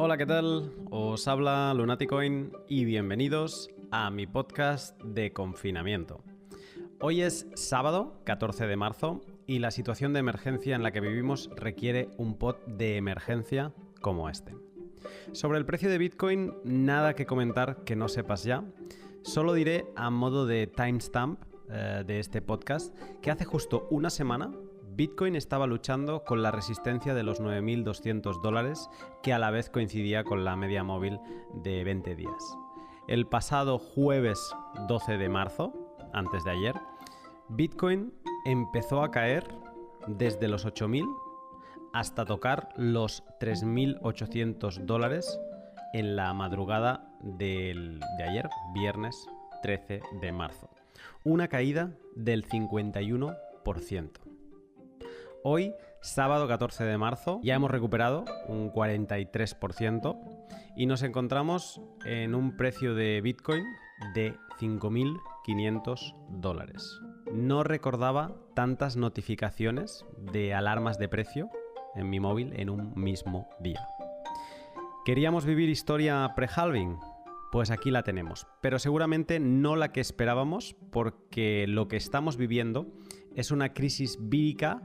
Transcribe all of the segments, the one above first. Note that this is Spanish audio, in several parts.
Hola, ¿qué tal? Os habla Lunaticoin y bienvenidos a mi podcast de confinamiento. Hoy es sábado, 14 de marzo, y la situación de emergencia en la que vivimos requiere un pod de emergencia como este. Sobre el precio de Bitcoin, nada que comentar que no sepas ya. Solo diré a modo de timestamp de este podcast que hace justo una semana Bitcoin estaba luchando con la resistencia de los $9.200, que a la vez coincidía con la media móvil de 20 días. El pasado jueves 12 de marzo, antes de ayer, Bitcoin empezó a caer desde los 8.000 hasta tocar los $3.800 en la madrugada de ayer, viernes 13 de marzo. Una caída del 51%. Hoy, sábado 14 de marzo, ya hemos recuperado un 43% y nos encontramos en un precio de Bitcoin de $5.500. No recordaba tantas notificaciones de alarmas de precio en mi móvil en un mismo día. ¿Queríamos vivir historia pre-halving? Pues aquí la tenemos, pero seguramente no la que esperábamos, porque lo que estamos viviendo es una crisis vírica,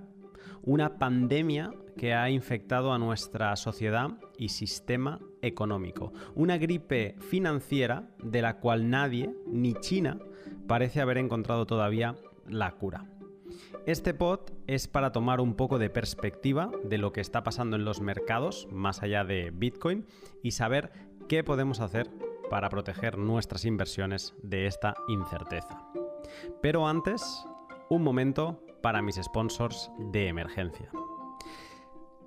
una pandemia que ha infectado a nuestra sociedad y sistema económico. Una gripe financiera de la cual nadie, ni China, parece haber encontrado todavía la cura. Este pod es para tomar un poco de perspectiva de lo que está pasando en los mercados, más allá de Bitcoin, y saber qué podemos hacer para proteger nuestras inversiones de esta incerteza. Pero antes, un momento para mis sponsors de emergencia.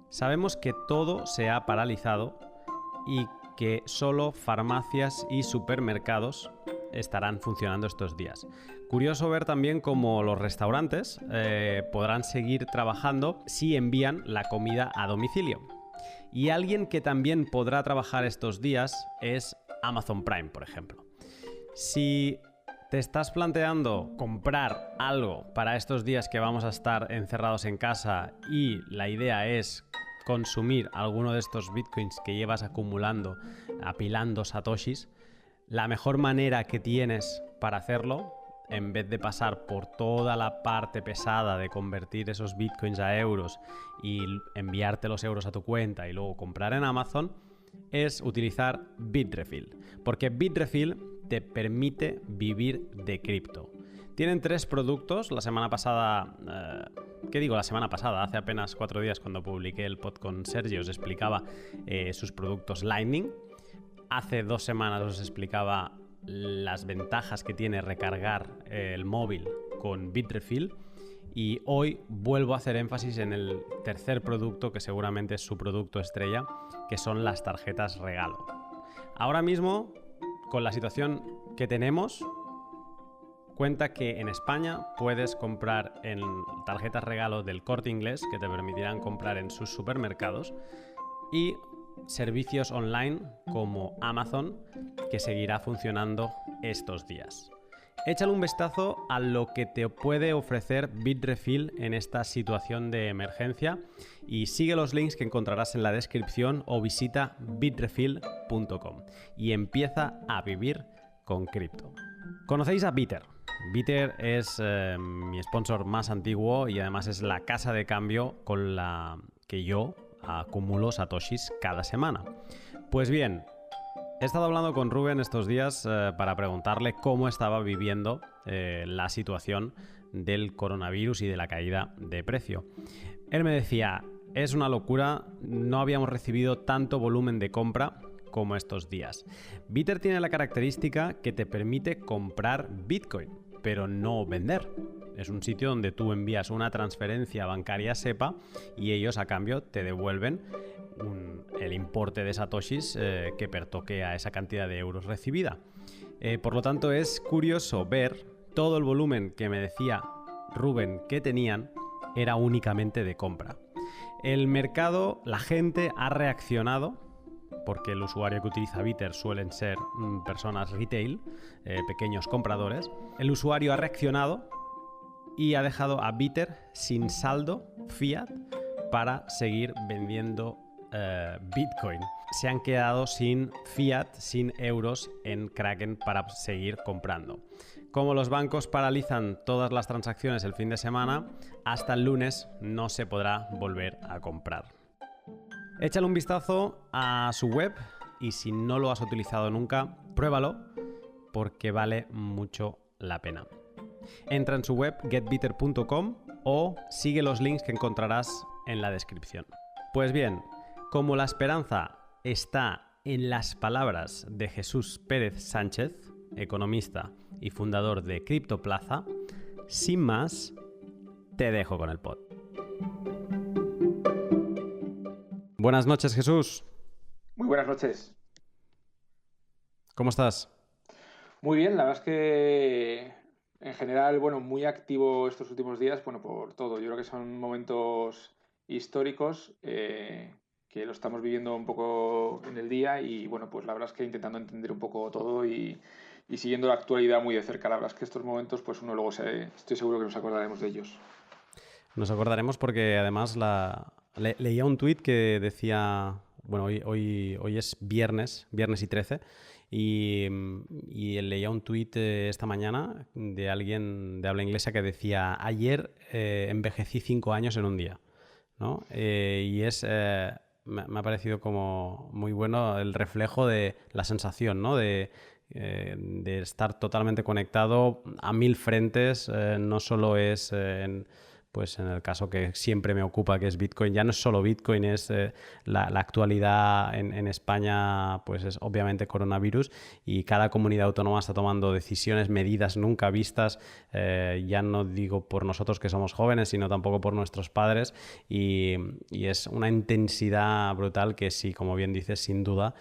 Sabemos que todo se ha paralizado y que solo farmacias y supermercados estarán funcionando estos días. Curioso ver también cómo los restaurantes podrán seguir trabajando si envían la comida a domicilio. Y alguien que también podrá trabajar estos días es Amazon Prime, por ejemplo. Si te estás planteando comprar algo para estos días que vamos a estar encerrados en casa y la idea es consumir alguno de estos bitcoins que llevas acumulando, apilando satoshis, la mejor manera que tienes para hacerlo, en vez de pasar por toda la parte pesada de convertir esos bitcoins a euros y enviarte los euros a tu cuenta y luego comprar en Amazon, es utilizar Bitrefill, porque Bitrefill te permite vivir de cripto. Tienen 3 productos. La semana pasada, hace apenas 4 días cuando publiqué el pod con Sergio os explicaba sus productos Lightning. Hace 2 semanas os explicaba las ventajas que tiene recargar el móvil con Bitrefill. Y hoy vuelvo a hacer énfasis en el tercer producto, que seguramente es su producto estrella, que son las tarjetas regalo. Ahora mismo, con la situación que tenemos, cuenta que en España puedes comprar en tarjetas regalo del Corte Inglés, que te permitirán comprar en sus supermercados, y servicios online como Amazon, que seguirá funcionando estos días. Échale un vistazo a lo que te puede ofrecer Bitrefill en esta situación de emergencia y sigue los links que encontrarás en la descripción o visita bitrefill.com y empieza a vivir con cripto. ¿Conocéis a Bitter? Bitter es mi sponsor más antiguo y además es la casa de cambio con la que yo acumulo satoshis cada semana. Pues bien, he estado hablando con Rubén estos días para preguntarle cómo estaba viviendo la situación del coronavirus y de la caída de precio. Él me decía, es una locura, no habíamos recibido tanto volumen de compra como estos días. Bitter tiene la característica que te permite comprar Bitcoin, pero no vender. Es un sitio donde tú envías una transferencia bancaria SEPA y ellos a cambio te devuelven el importe de satoshis que pertoque a esa cantidad de euros recibida. Por lo tanto, es curioso ver todo el volumen que me decía Rubén que tenían era únicamente de compra. El mercado, la gente ha reaccionado, porque el usuario que utiliza Bitter suelen ser personas retail, pequeños compradores. El usuario ha reaccionado y ha dejado a Bitter sin saldo fiat para seguir vendiendo Bitcoin. se han quedado sin fiat, sin euros en Kraken para seguir comprando. Como los bancos paralizan todas las transacciones el fin de semana, hasta el lunes no se podrá volver a comprar. Échale un vistazo a su web y si no lo has utilizado nunca, pruébalo porque vale mucho la pena. Entra en su web getbitter.com o sigue los links que encontrarás en la descripción. Pues bien, como la esperanza está en las palabras de Jesús Pérez Sánchez, economista y fundador de Criptoplaza, sin más, te dejo con el pod. Buenas noches, Jesús. Muy buenas noches. ¿Cómo estás? Muy bien, la verdad es que en general, bueno, muy activo estos últimos días, bueno, por todo. Yo creo que son momentos históricos que lo estamos viviendo un poco en el día y, bueno, pues la verdad es que intentando entender un poco todo y siguiendo la actualidad muy de cerca. La verdad es que estos momentos, pues uno luego estoy seguro que nos acordaremos de ellos. Nos acordaremos porque además leía un tuit que decía, bueno, hoy es viernes y 13, y leía un tuit esta mañana de alguien de habla inglesa que decía, ayer envejecí 5 años en un día, ¿no? Me ha parecido como muy bueno el reflejo de la sensación, ¿no? De estar totalmente conectado a 1000 frentes, no solo es pues en el caso que siempre me ocupa, que es Bitcoin. Ya no es solo Bitcoin, es la actualidad en España, pues es obviamente coronavirus y cada comunidad autónoma está tomando decisiones, medidas nunca vistas, ya no digo por nosotros que somos jóvenes, sino tampoco por nuestros padres y es una intensidad brutal que sí, como bien dices, sin duda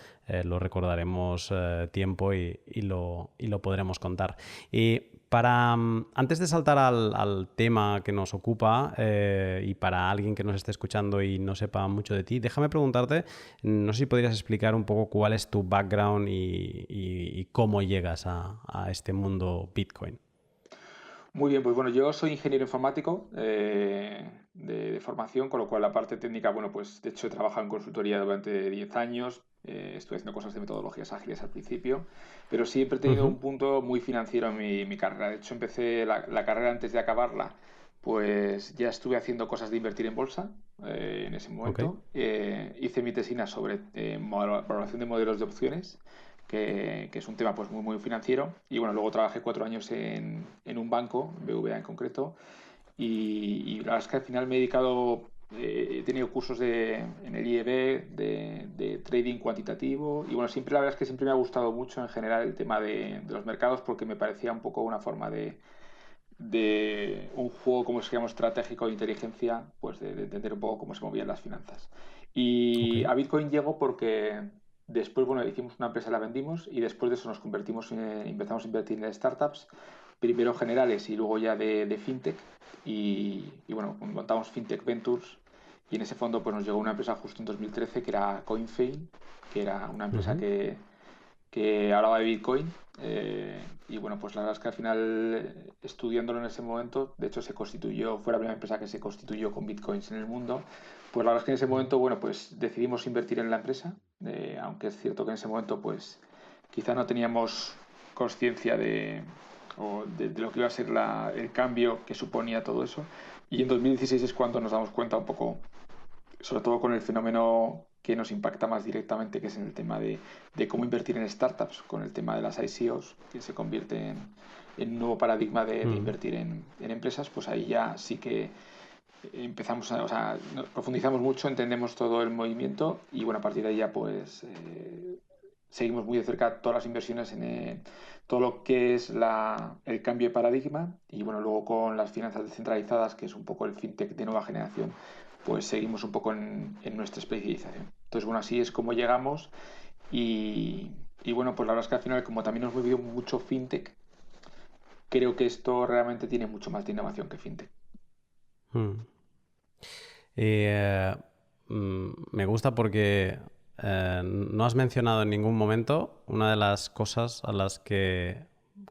lo recordaremos tiempo y lo podremos contar. Antes de saltar al tema que nos ocupa y para alguien que nos esté escuchando y no sepa mucho de ti, déjame preguntarte, no sé si podrías explicar un poco cuál es tu background y cómo llegas a este mundo Bitcoin. Muy bien, pues bueno, yo soy ingeniero informático de formación, con lo cual la parte técnica, bueno, pues de hecho he trabajado en consultoría durante 10 años, estuve haciendo cosas de metodologías ágiles al principio, pero siempre he tenido un punto muy financiero en mi carrera. De hecho, empecé la carrera antes de acabarla, pues ya estuve haciendo cosas de invertir en bolsa en ese momento. Okay. Hice mi tesina sobre valoración de modelos de opciones que es un tema pues muy financiero. Y bueno, luego trabajé 4 años en un banco, BVA en concreto, y la verdad es que al final me he dedicado, he tenido cursos en el IEB de trading cuantitativo, y bueno, siempre la verdad es que siempre me ha gustado mucho en general el tema de los mercados porque me parecía un poco una forma de un juego, como se llama, estratégico de inteligencia, pues de entender un poco cómo se movían las finanzas. Y a Bitcoin llegó porque después, bueno, hicimos una empresa, la vendimos y después de eso nos empezamos a invertir en startups, primero generales y luego ya de fintech. Y bueno, montamos Fintech Ventures y en ese fondo pues nos llegó una empresa justo en 2013 que era CoinFein, que era una empresa que hablaba de Bitcoin. Y bueno, pues la verdad es que al final, estudiándolo en ese momento, de hecho fue la primera empresa que se constituyó con Bitcoins en el mundo. Pues la verdad es que en ese momento, bueno, pues decidimos invertir en la empresa, aunque es cierto que en ese momento, pues quizá no teníamos conciencia de lo que iba a ser el cambio que suponía todo eso. Y en 2016 es cuando nos damos cuenta un poco, sobre todo con el fenómeno que nos impacta más directamente, que es en el tema de cómo invertir en startups, con el tema de las ICOs, que se convierte en un nuevo paradigma de invertir en empresas. Pues ahí ya sí que empezamos profundizamos mucho, entendemos todo el movimiento y bueno, a partir de ahí ya pues seguimos muy de cerca todas las inversiones en todo lo que es el cambio de paradigma y bueno, luego con las finanzas descentralizadas, que es un poco el fintech de nueva generación, pues seguimos un poco en nuestra especialización. Entonces, bueno, así es como llegamos y bueno, pues la verdad es que al final, como también hemos vivido mucho fintech, creo que esto realmente tiene mucho más de innovación que fintech. Me gusta porque no has mencionado en ningún momento una de las cosas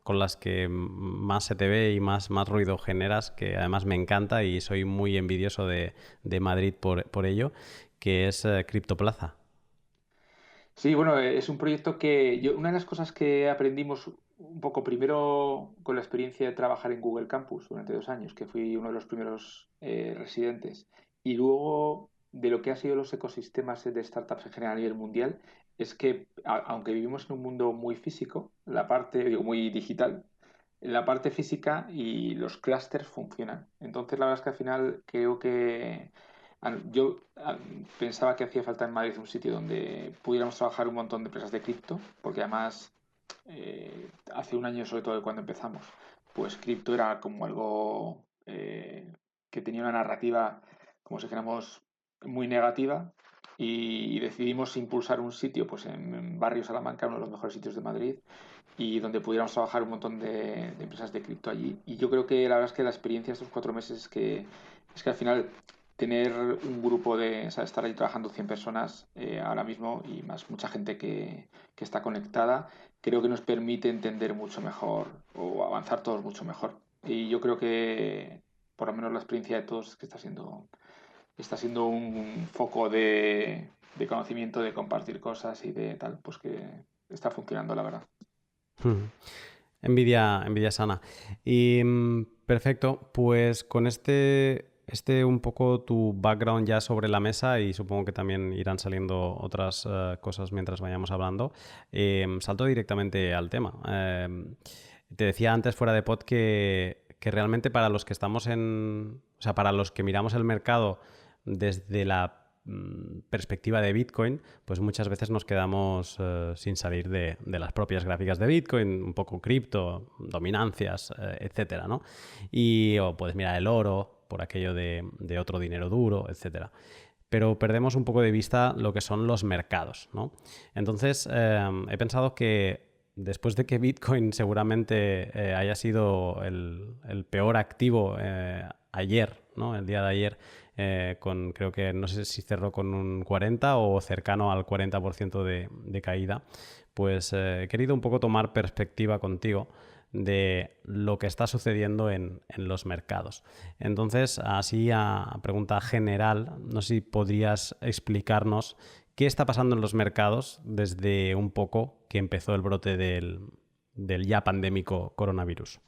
con las que más se te ve y más ruido generas, que además me encanta y soy muy envidioso de Madrid por ello, que es Criptoplaza. Sí, bueno, es un proyecto una de las cosas que aprendimos un poco primero con la experiencia de trabajar en Google Campus durante 2 años, que fui uno de los primeros residentes, y luego de lo que ha sido los ecosistemas de startups en general a nivel mundial, es que aunque vivimos en un mundo muy físico, digo, muy digital, la parte física y los clústeres funcionan. Entonces, la verdad es que al final creo que yo pensaba que hacía falta en Madrid un sitio donde pudiéramos trabajar un montón de empresas de cripto, porque además hace un año, sobre todo cuando empezamos, pues cripto era como algo que tenía una narrativa, como si dijéramos, muy negativa, y decidimos impulsar un sitio pues en Barrio Salamanca, uno de los mejores sitios de Madrid, y donde pudiéramos trabajar un montón de empresas de cripto allí. Y yo creo que la verdad es que la experiencia de estos 4 meses es que al final tener un grupo o sea, estar ahí trabajando 100 personas ahora mismo y más mucha gente que está conectada, creo que nos permite entender mucho mejor o avanzar todos mucho mejor. Y yo creo que por lo menos la experiencia de todos es que está siendo un foco de conocimiento, de compartir cosas y de tal, pues que está funcionando, la verdad. Envidia sana. Y perfecto, pues con este un poco tu background ya sobre la mesa, y supongo que también irán saliendo otras cosas mientras vayamos hablando, salto directamente al tema. Te decía antes fuera de pod que realmente para los que estamos o sea, para los que miramos el mercado desde la perspectiva de Bitcoin, pues muchas veces nos quedamos sin salir de las propias gráficas de Bitcoin, un poco cripto, dominancias, etcétera, ¿no? O puedes mirar el oro por aquello de otro dinero duro, etcétera. Pero perdemos un poco de vista lo que son los mercados, ¿no? Entonces, he pensado que después de que Bitcoin seguramente haya sido el peor activo ayer, ¿no? El día de ayer, creo que no sé si cerró con un 40 o cercano al 40% de caída, pues he querido un poco tomar perspectiva contigo de lo que está sucediendo en los mercados. Entonces, así a pregunta general, no sé si podrías explicarnos qué está pasando en los mercados desde un poco que empezó el brote del ya pandémico coronavirus.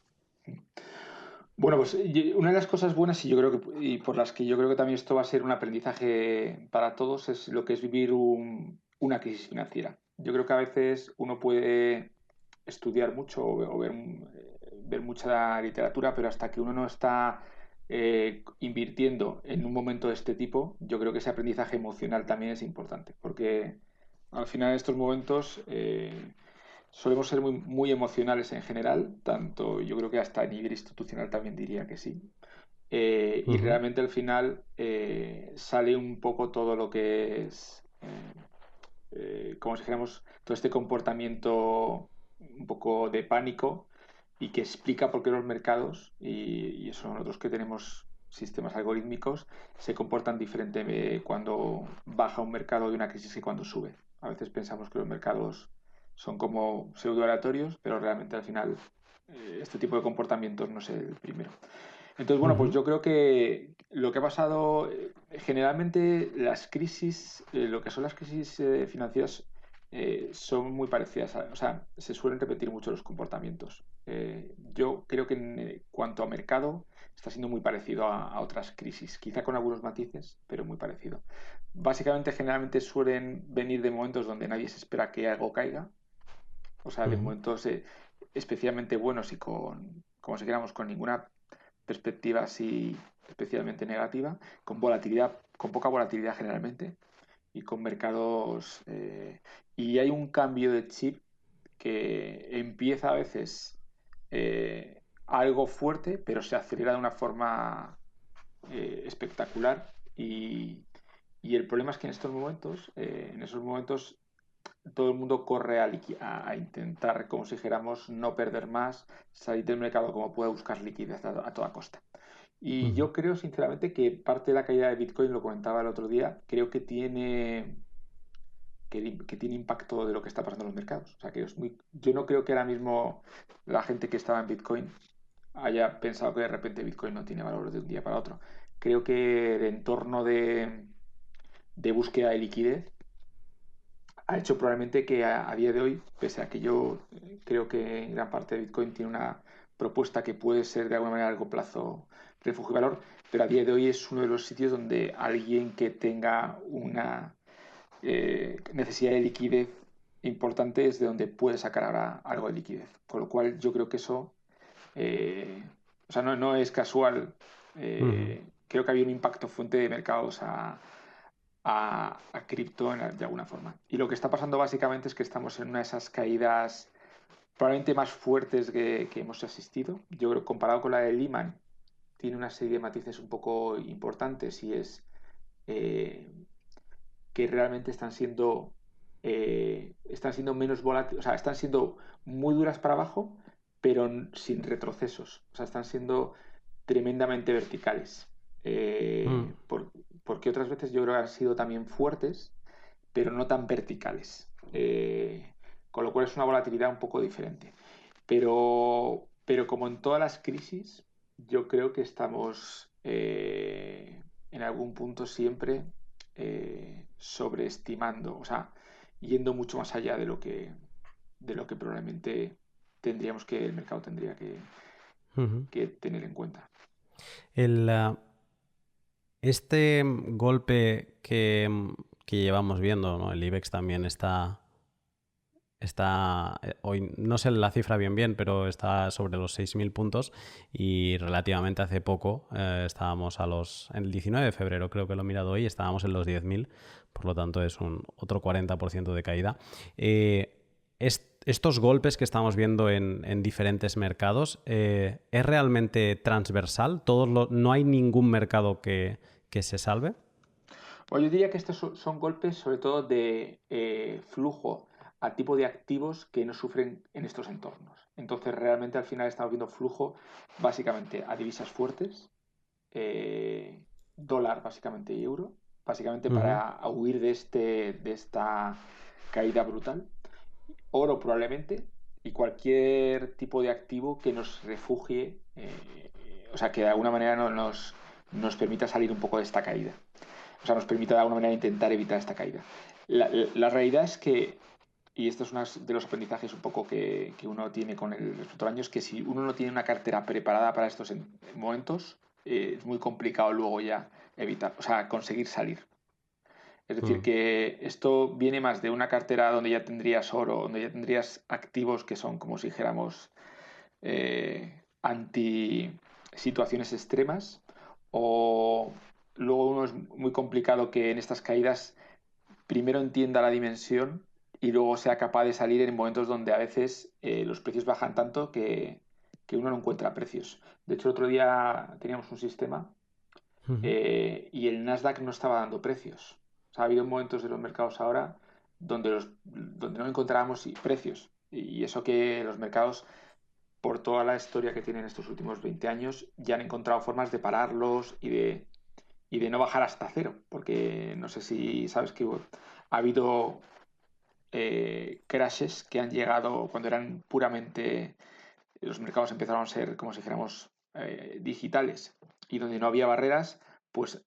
Bueno, pues una de las cosas buenas y yo creo y por las que yo creo que también esto va a ser un aprendizaje para todos es lo que es vivir una crisis financiera. Yo creo que a veces uno puede estudiar mucho o ver mucha literatura, pero hasta que uno no está invirtiendo en un momento de este tipo, yo creo que ese aprendizaje emocional también es importante, porque al final en estos momentos solemos ser muy, muy emocionales en general, tanto yo creo que hasta a nivel institucional también diría que sí. Y Ujú. realmente al final sale un poco todo lo que es, como si dijéramos, todo este comportamiento un poco de pánico y que explica por qué los mercados, y eso nosotros que tenemos sistemas algorítmicos, se comportan diferente cuando baja un mercado de una crisis que cuando sube. A veces pensamos que los mercados son como pseudo aleatorios, pero realmente al final este tipo de comportamientos no es el primero. Entonces, bueno, pues Ujú. yo creo que lo que ha pasado, generalmente las crisis, lo que son las crisis financieras, son muy parecidas, o sea, se suelen repetir mucho los comportamientos. Yo creo que en cuanto a mercado está siendo muy parecido a otras crisis, quizá con algunos matices, pero muy parecido. Básicamente, generalmente suelen venir de momentos donde nadie se espera que algo caiga, o sea, de Ujú. momentos especialmente buenos y como si queramos, con ninguna perspectiva así especialmente negativa, con volatilidad, con poca volatilidad generalmente, y con mercados. Y hay un cambio de chip que empieza a veces algo fuerte, pero se acelera de una forma espectacular. Y el problema es que en esos momentos todo el mundo corre a intentar, como si dijéramos, no perder más, salir del mercado como pueda, buscar liquidez a toda costa. Y Ujú. yo creo sinceramente que parte de la caída de Bitcoin, lo comentaba el otro día, creo que tiene impacto de lo que está pasando en los mercados. O sea, que yo no creo que ahora mismo la gente que estaba en Bitcoin haya pensado que de repente Bitcoin no tiene valor de un día para otro. Creo que el entorno de búsqueda de liquidez ha hecho probablemente que a día de hoy, pese a que yo creo que gran parte de Bitcoin tiene una propuesta que puede ser de alguna manera a largo plazo refugio y valor, pero a día de hoy es uno de los sitios donde alguien que tenga una necesidad de liquidez importante es de donde puede sacar ahora algo de liquidez. Con lo cual yo creo que eso, o sea, no es casual. Creo que había un impacto fuente de mercados a cripto de alguna forma. Y lo que está pasando básicamente es que estamos en una de esas caídas probablemente más fuertes que hemos asistido. Yo creo que comparado con la de Lehman, tiene una serie de matices un poco importantes y es eh, que realmente están siendo menos volátiles, o sea, están siendo muy duras para abajo, pero sin retrocesos. O sea, están siendo tremendamente verticales. Mm. Porque otras veces yo creo que han sido también fuertes, pero no tan verticales. Con lo cual es una volatilidad un poco diferente. Pero como en todas las crisis, yo creo que estamos en algún punto siempre sobreestimando, o sea, yendo mucho más allá de lo que probablemente el mercado tendría Ujú. que tener en cuenta. El, Este golpe que llevamos viendo, ¿no? El IBEX también está hoy, no sé la cifra bien, pero está sobre los 6.000 puntos y relativamente hace poco estábamos en el 19 de febrero, creo que lo he mirado hoy, estábamos en los 10.000, por lo tanto es un otro 40% de caída. Estos golpes que estamos viendo en diferentes mercados, ¿es realmente transversal? ¿No hay ningún mercado que se salve? Bueno, yo diría que estos son golpes sobre todo de flujo a tipo de activos que no sufren en estos entornos. Entonces, realmente al final estamos viendo flujo básicamente a divisas fuertes, dólar básicamente y euro, básicamente Ujú. para huir de esta caída brutal. Oro probablemente y cualquier tipo de activo que nos refugie, o sea, que de alguna manera nos permita salir un poco de esta caída. O sea, nos permita de alguna manera intentar evitar esta caída. La realidad es que, y esto es uno de los aprendizajes un poco que uno tiene con el respecto al año, es que si uno no tiene una cartera preparada para estos momentos, es muy complicado luego ya evitar, o sea, conseguir salir. Es decir, Mm. que esto viene más de una cartera donde ya tendrías oro, donde ya tendrías activos que son, como si dijéramos, anti situaciones extremas, o luego uno es muy complicado que en estas caídas primero entienda la dimensión y luego sea capaz de salir en momentos donde a veces los precios bajan tanto que uno no encuentra precios. De hecho, el otro día teníamos un sistema Ujú. y el Nasdaq no estaba dando precios. O sea, ha habido momentos de los mercados ahora donde no encontrábamos precios. Y eso que los mercados, por toda la historia que tienen estos últimos 20 años, ya han encontrado formas de pararlos y de no bajar hasta cero. Porque no sé si sabes que ha habido crashes que han llegado cuando eran puramente, los mercados empezaron a ser, como si dijéramos, digitales y donde no había barreras, pues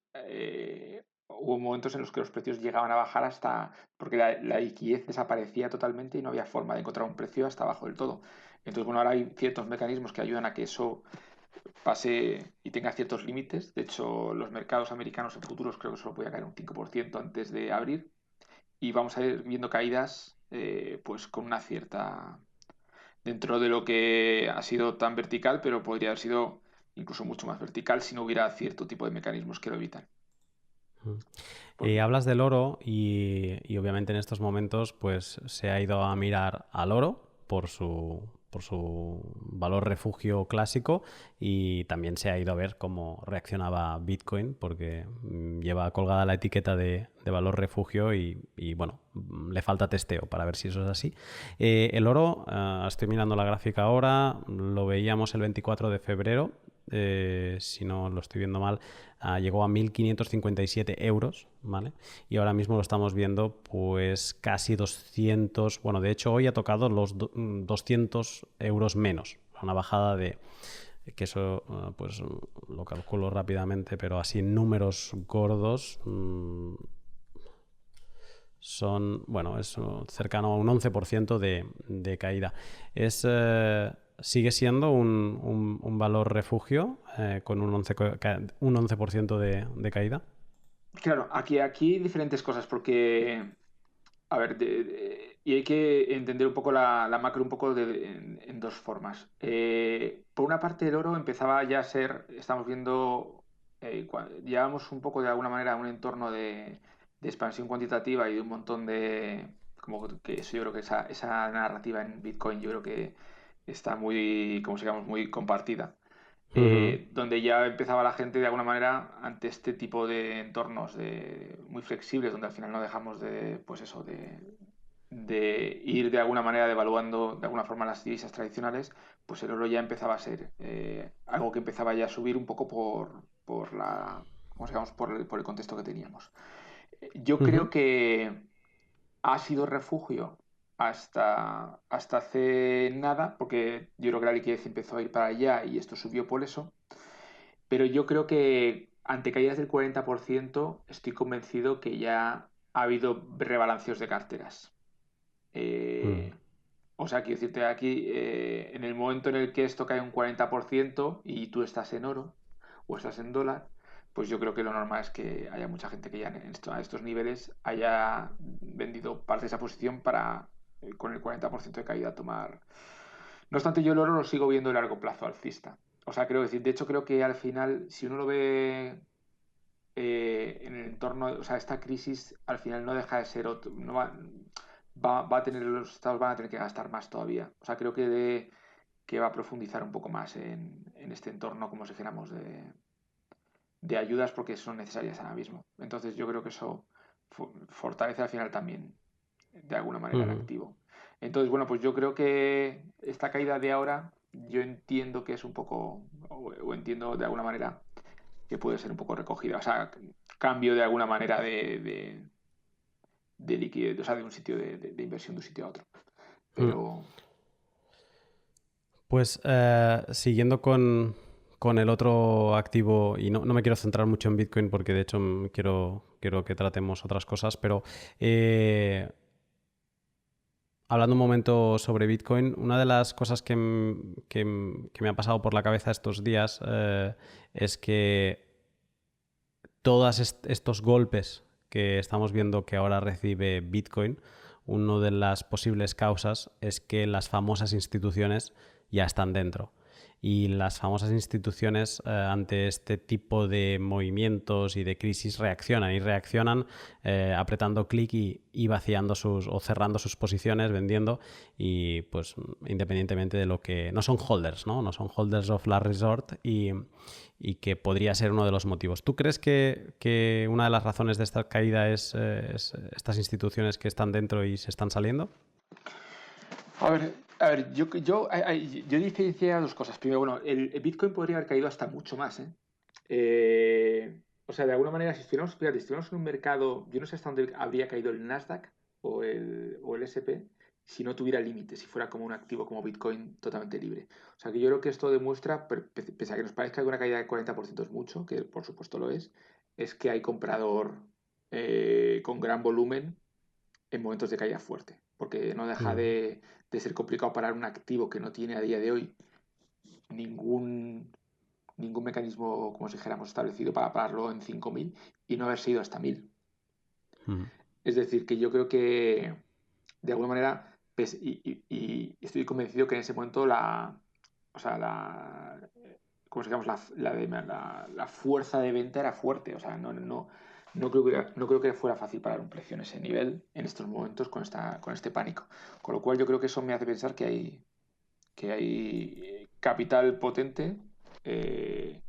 hubo momentos en los que los precios llegaban a bajar hasta, porque la liquidez desaparecía totalmente y no había forma de encontrar un precio hasta abajo del todo. Entonces, bueno, ahora hay ciertos mecanismos que ayudan a que eso pase y tenga ciertos límites. De hecho, los mercados americanos en futuros creo que solo podía caer un 5% antes de abrir y vamos a ir viendo caídas pues con una cierta dentro de lo que ha sido tan vertical, pero podría haber sido incluso mucho más vertical si no hubiera cierto tipo de mecanismos que lo evitan. Ujú. Por- Hablas del oro y obviamente en estos momentos pues se ha ido a mirar al oro por su valor refugio clásico y también se ha ido a ver cómo reaccionaba Bitcoin porque lleva colgada la etiqueta de valor refugio y, bueno, le falta testeo para ver si eso es así. El oro, estoy mirando la gráfica ahora, lo veíamos el 24 de febrero, si no lo estoy viendo mal, llegó a 1.557 euros, ¿vale? Y ahora mismo lo estamos viendo pues casi 200, bueno, de hecho hoy ha tocado los 200 euros menos, una bajada de, que eso pues lo calculo rápidamente, pero así en números gordos, bueno, es cercano a un 11% de caída. Sigue siendo un valor refugio con un 11% de caída. Claro, aquí hay diferentes cosas porque, a ver, y hay que entender un poco la macro un poco en dos formas. Por una parte, el oro empezaba ya a ser, estamos viendo, llevábamos un poco de alguna manera un entorno de expansión cuantitativa y de un montón de, como que eso yo creo que esa narrativa en Bitcoin yo creo que está muy, como digamos, muy compartida. Ujú. Donde ya empezaba la gente de alguna manera ante este tipo de entornos muy flexibles, donde al final no dejamos de, pues eso, de ir de alguna manera devaluando de alguna forma las divisas tradicionales, pues el oro ya empezaba a ser algo que empezaba ya a subir un poco por la, como digamos, por el contexto que teníamos. Yo creo Ujú. que ha sido refugio hasta hace nada, porque yo creo que la liquidez empezó a ir para allá y esto subió por eso. Pero yo creo que ante caídas del 40% estoy convencido que ya ha habido rebalanceos de carteras. Mm. Eh, o sea, quiero decirte aquí, en el momento en el que esto cae un 40% y tú estás en oro o estás en dólar, pues yo creo que lo normal es que haya mucha gente que ya a estos niveles haya vendido parte de esa posición para, con el 40% de caída, tomar. No obstante, yo el oro lo sigo viendo a largo plazo alcista. O sea, creo decir, de hecho creo que al final, si uno lo ve en el entorno, o sea, esta crisis al final no deja de ser otro, no va a tener, los estados van a tener que gastar más todavía. O sea, creo que va a profundizar un poco más en este entorno, como si dijéramos, de ayudas porque son necesarias ahora mismo. Entonces yo creo que eso fortalece al final también, de alguna manera, el Ujú. activo. Entonces, bueno, pues yo creo que esta caída de ahora, yo entiendo que es un poco, o entiendo de alguna manera que puede ser un poco recogida. O sea, cambio de alguna manera de liquidez, o sea, de un sitio de inversión de un sitio a otro. Mm. Pero, Pues siguiendo con el otro activo, y no me quiero centrar mucho en Bitcoin porque de hecho quiero que tratemos otras cosas, pero eh, hablando un momento sobre Bitcoin, una de las cosas que me ha pasado por la cabeza estos días es que todos estos golpes que estamos viendo que ahora recibe Bitcoin, una de las posibles causas es que las famosas instituciones ya están dentro. Y las famosas instituciones ante este tipo de movimientos y de crisis reaccionan apretando clic y vaciando o cerrando sus posiciones, vendiendo y pues independientemente de lo que... No son holders, ¿no? No son holders of last resort y que podría ser uno de los motivos. ¿Tú crees que una de las razones de esta caída es estas instituciones que están dentro y se están saliendo? yo diferenciaría dos cosas. Primero, bueno, el Bitcoin podría haber caído hasta mucho más, ¿eh? O sea, de alguna manera, fíjate, si estuviéramos en un mercado, yo no sé hasta dónde habría caído el Nasdaq o el S&P si no tuviera límites, si fuera como un activo como Bitcoin totalmente libre. O sea, que yo creo que esto demuestra, pese a que nos parezca que una caída del 40% es mucho, que por supuesto lo es que hay comprador con gran volumen en momentos de caída fuerte, porque no deja Mm. de ser complicado parar un activo que no tiene a día de hoy ningún, ningún mecanismo, como si dijéramos, establecido para pararlo en 5.000 y no haber sido hasta 1.000. Mm. Es decir, que yo creo que de alguna manera, y estoy convencido que en ese momento o sea, como si digamos, la fuerza de venta era fuerte. O sea, no creo que fuera fácil parar un precio en ese nivel en estos momentos con este pánico. Con lo cual yo creo que eso me hace pensar que hay capital potente eh,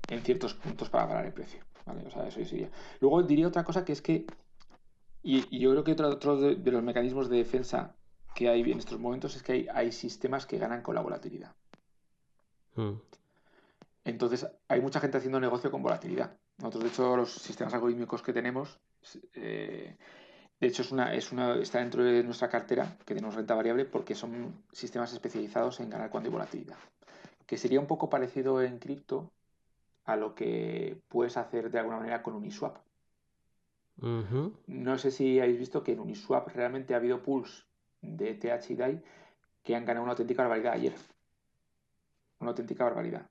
en ciertos puntos para parar el precio. ¿Vale? O sea, eso sería. Luego diría otra cosa que es que, y yo creo que otro de los mecanismos de defensa que hay en estos momentos es que hay sistemas que ganan con la volatilidad. Mm. Entonces, hay mucha gente haciendo negocio con volatilidad. Nosotros, de hecho, los sistemas algorítmicos que tenemos, de hecho, está dentro de nuestra cartera, que tenemos renta variable, porque son sistemas especializados en ganar cuando hay volatilidad. Que sería un poco parecido en cripto a lo que puedes hacer de alguna manera con Uniswap. Ujú, No sé si habéis visto que en Uniswap realmente ha habido pools de TH y DAI que han ganado una auténtica barbaridad ayer. Una auténtica barbaridad.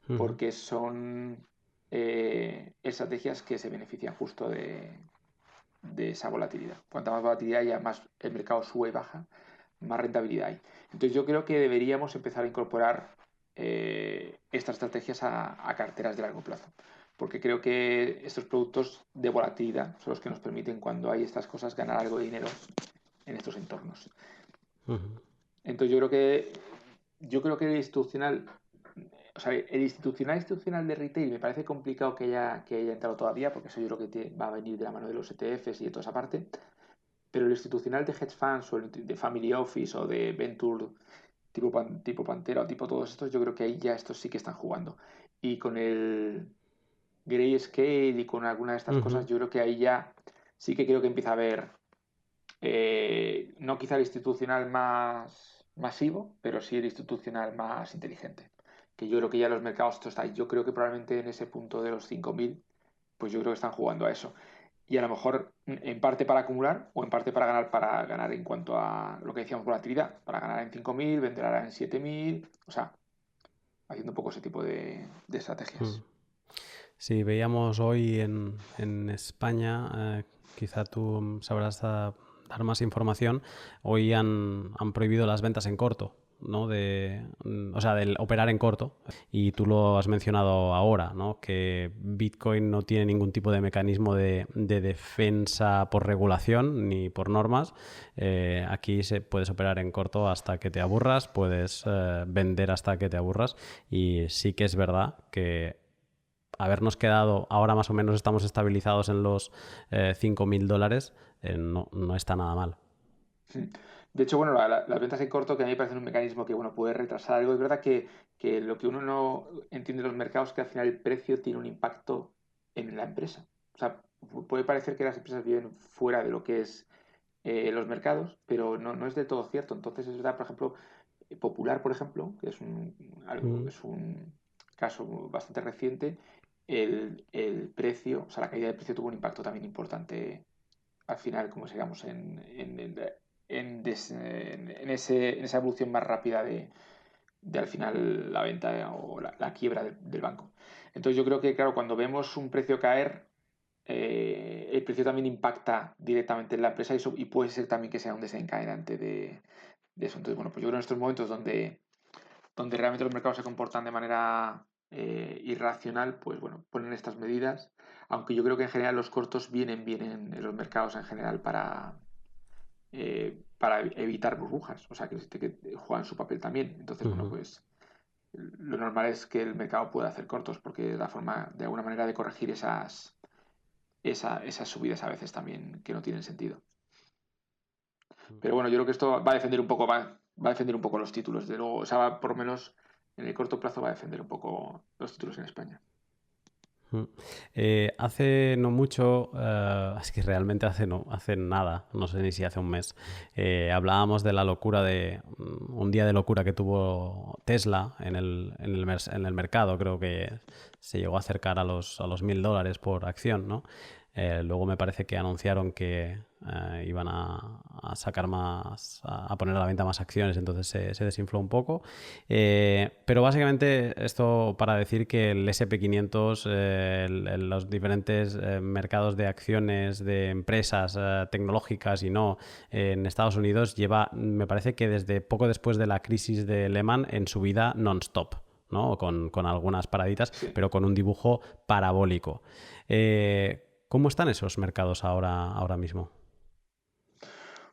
ujú, Porque son estrategias que se benefician justo de esa volatilidad. Cuanta más volatilidad haya, más el mercado sube y baja, más rentabilidad hay. Entonces yo creo que deberíamos empezar a incorporar estas estrategias a carteras de largo plazo. Porque creo que estos productos de volatilidad son los que nos permiten, cuando hay estas cosas, ganar algo de dinero en estos entornos. ujú, Entonces yo creo que el institucional, o sea, el institucional de retail me parece complicado que haya entrado todavía, porque eso yo creo que va a venir de la mano de los ETFs y de toda esa parte. Pero el institucional de hedge funds o el de family office o de venture tipo Pantera o tipo todos estos, yo creo que ahí ya estos sí que están jugando. Y con el Grayscale y con alguna de estas cosas, ujú. yo creo que ahí ya sí que creo que empieza a haber, no quizá el institucional más masivo, pero sí el institucional más inteligente. Que yo creo que ya los mercados, esto está ahí. Yo creo que probablemente en ese punto de los 5.000 pues yo creo que están jugando a eso. Y a lo mejor en parte para acumular o en parte para ganar en cuanto a lo que decíamos, volatilidad. Para ganar en 5.000, vender ahora en 7.000, o sea, haciendo un poco ese tipo de Mm. estrategias. Sí, veíamos hoy en España, quizá tú sabrás dar más información, hoy han prohibido las ventas en corto, ¿no? O sea, del operar en corto. Y tú lo has mencionado ahora, ¿no? Que Bitcoin no tiene ningún tipo de mecanismo de defensa por regulación ni por normas. Aquí puedes operar en corto hasta que te aburras, puedes vender hasta que te aburras. Y sí que es verdad que habernos quedado, ahora más o menos estamos estabilizados en los $5.000, no está nada mal. De hecho, bueno, las ventas en corto, que a mí me parece un mecanismo que bueno, puede retrasar algo. Es verdad que lo que uno no entiende de los mercados es que al final el precio tiene un impacto en la empresa. O sea, puede parecer que las empresas viven fuera de lo que es los mercados, pero no es del todo cierto. Entonces, es verdad, por ejemplo, Popular, por ejemplo, que Mm, es un caso bastante reciente, el precio, o sea, la caída de precio tuvo un impacto también importante al final, como digamos, en esa evolución más rápida de al final la venta o la quiebra del banco. Entonces yo creo que, claro, cuando vemos un precio caer, el precio también impacta directamente en la empresa y puede ser también que sea un desencadenante de eso. Entonces, bueno, pues yo creo en estos momentos donde realmente los mercados se comportan de manera irracional, pues bueno, ponen estas medidas, aunque yo creo que en general los cortos vienen bien en los mercados en general para evitar burbujas, o sea, que juegan su papel también. Entonces, bueno, ujú. pues lo normal es que el mercado pueda hacer cortos, porque es la forma, de alguna manera, de corregir esas subidas a veces también que no tienen sentido. Pero bueno, yo creo que esto va a defender un poco, va a defender un poco los títulos. De luego, o sea, por lo menos en el corto plazo va a defender un poco los títulos en España. Mm. Hace no mucho, es que realmente hace nada, no sé ni si hace un mes, hablábamos de la locura un día de locura que tuvo Tesla en el mercado. Creo que se llegó a acercar a los $1.000 por acción, ¿no? Luego me parece que anunciaron que iban a sacar a poner a la venta más acciones, entonces se desinfló un poco. Pero básicamente esto para decir que el SP500, los diferentes mercados de acciones de empresas tecnológicas y no en Estados Unidos lleva, me parece que desde poco después de la crisis de Lehman, en subida non-stop, ¿no? Con algunas paraditas, Sí. pero con un dibujo parabólico. ¿Cómo están esos mercados ahora mismo?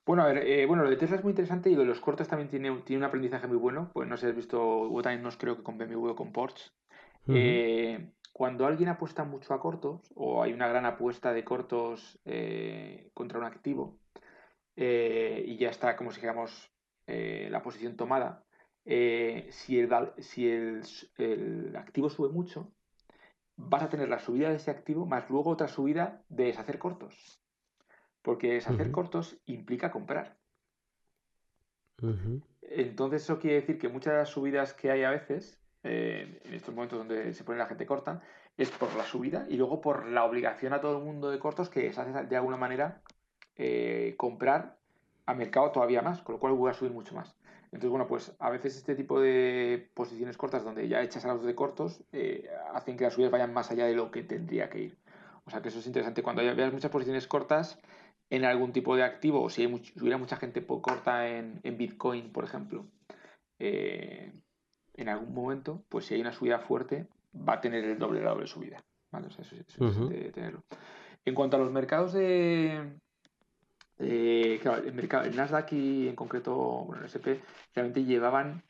Bueno, a ver, bueno, lo de Tesla es muy interesante y lo de los cortos también tiene un aprendizaje muy bueno. Pues no sé si has visto, hubo también nos creo que con BMW o con Porsche. Ujú, Cuando alguien apuesta mucho a cortos o hay una gran apuesta de cortos contra un activo y ya está, como si dijéramos, la posición tomada, si el activo sube mucho, vas a tener la subida de ese activo más luego otra subida de deshacer cortos. Porque deshacer ujú, cortos implica comprar. ujú, Entonces eso quiere decir que muchas de las subidas que hay a veces, en estos momentos donde se pone la gente corta, es por la subida y luego por la obligación a todo el mundo de cortos que se hace de alguna manera comprar a mercado todavía más, con lo cual voy a subir mucho más. Entonces, bueno, pues a veces este tipo de posiciones cortas donde ya echas a los de cortos hacen que las subidas vayan más allá de lo que tendría que ir. O sea que eso es interesante. Cuando veas muchas posiciones cortas en algún tipo de activo, o si hubiera mucha gente corta en Bitcoin, por ejemplo, eh, en algún momento, pues si hay una subida fuerte, va a tener el doble de la doble subida. ¿Vale? O sea, eso es Ujú. interesante tenerlo. En cuanto a los mercados claro, el Nasdaq y en concreto bueno, el S&P realmente llevaban,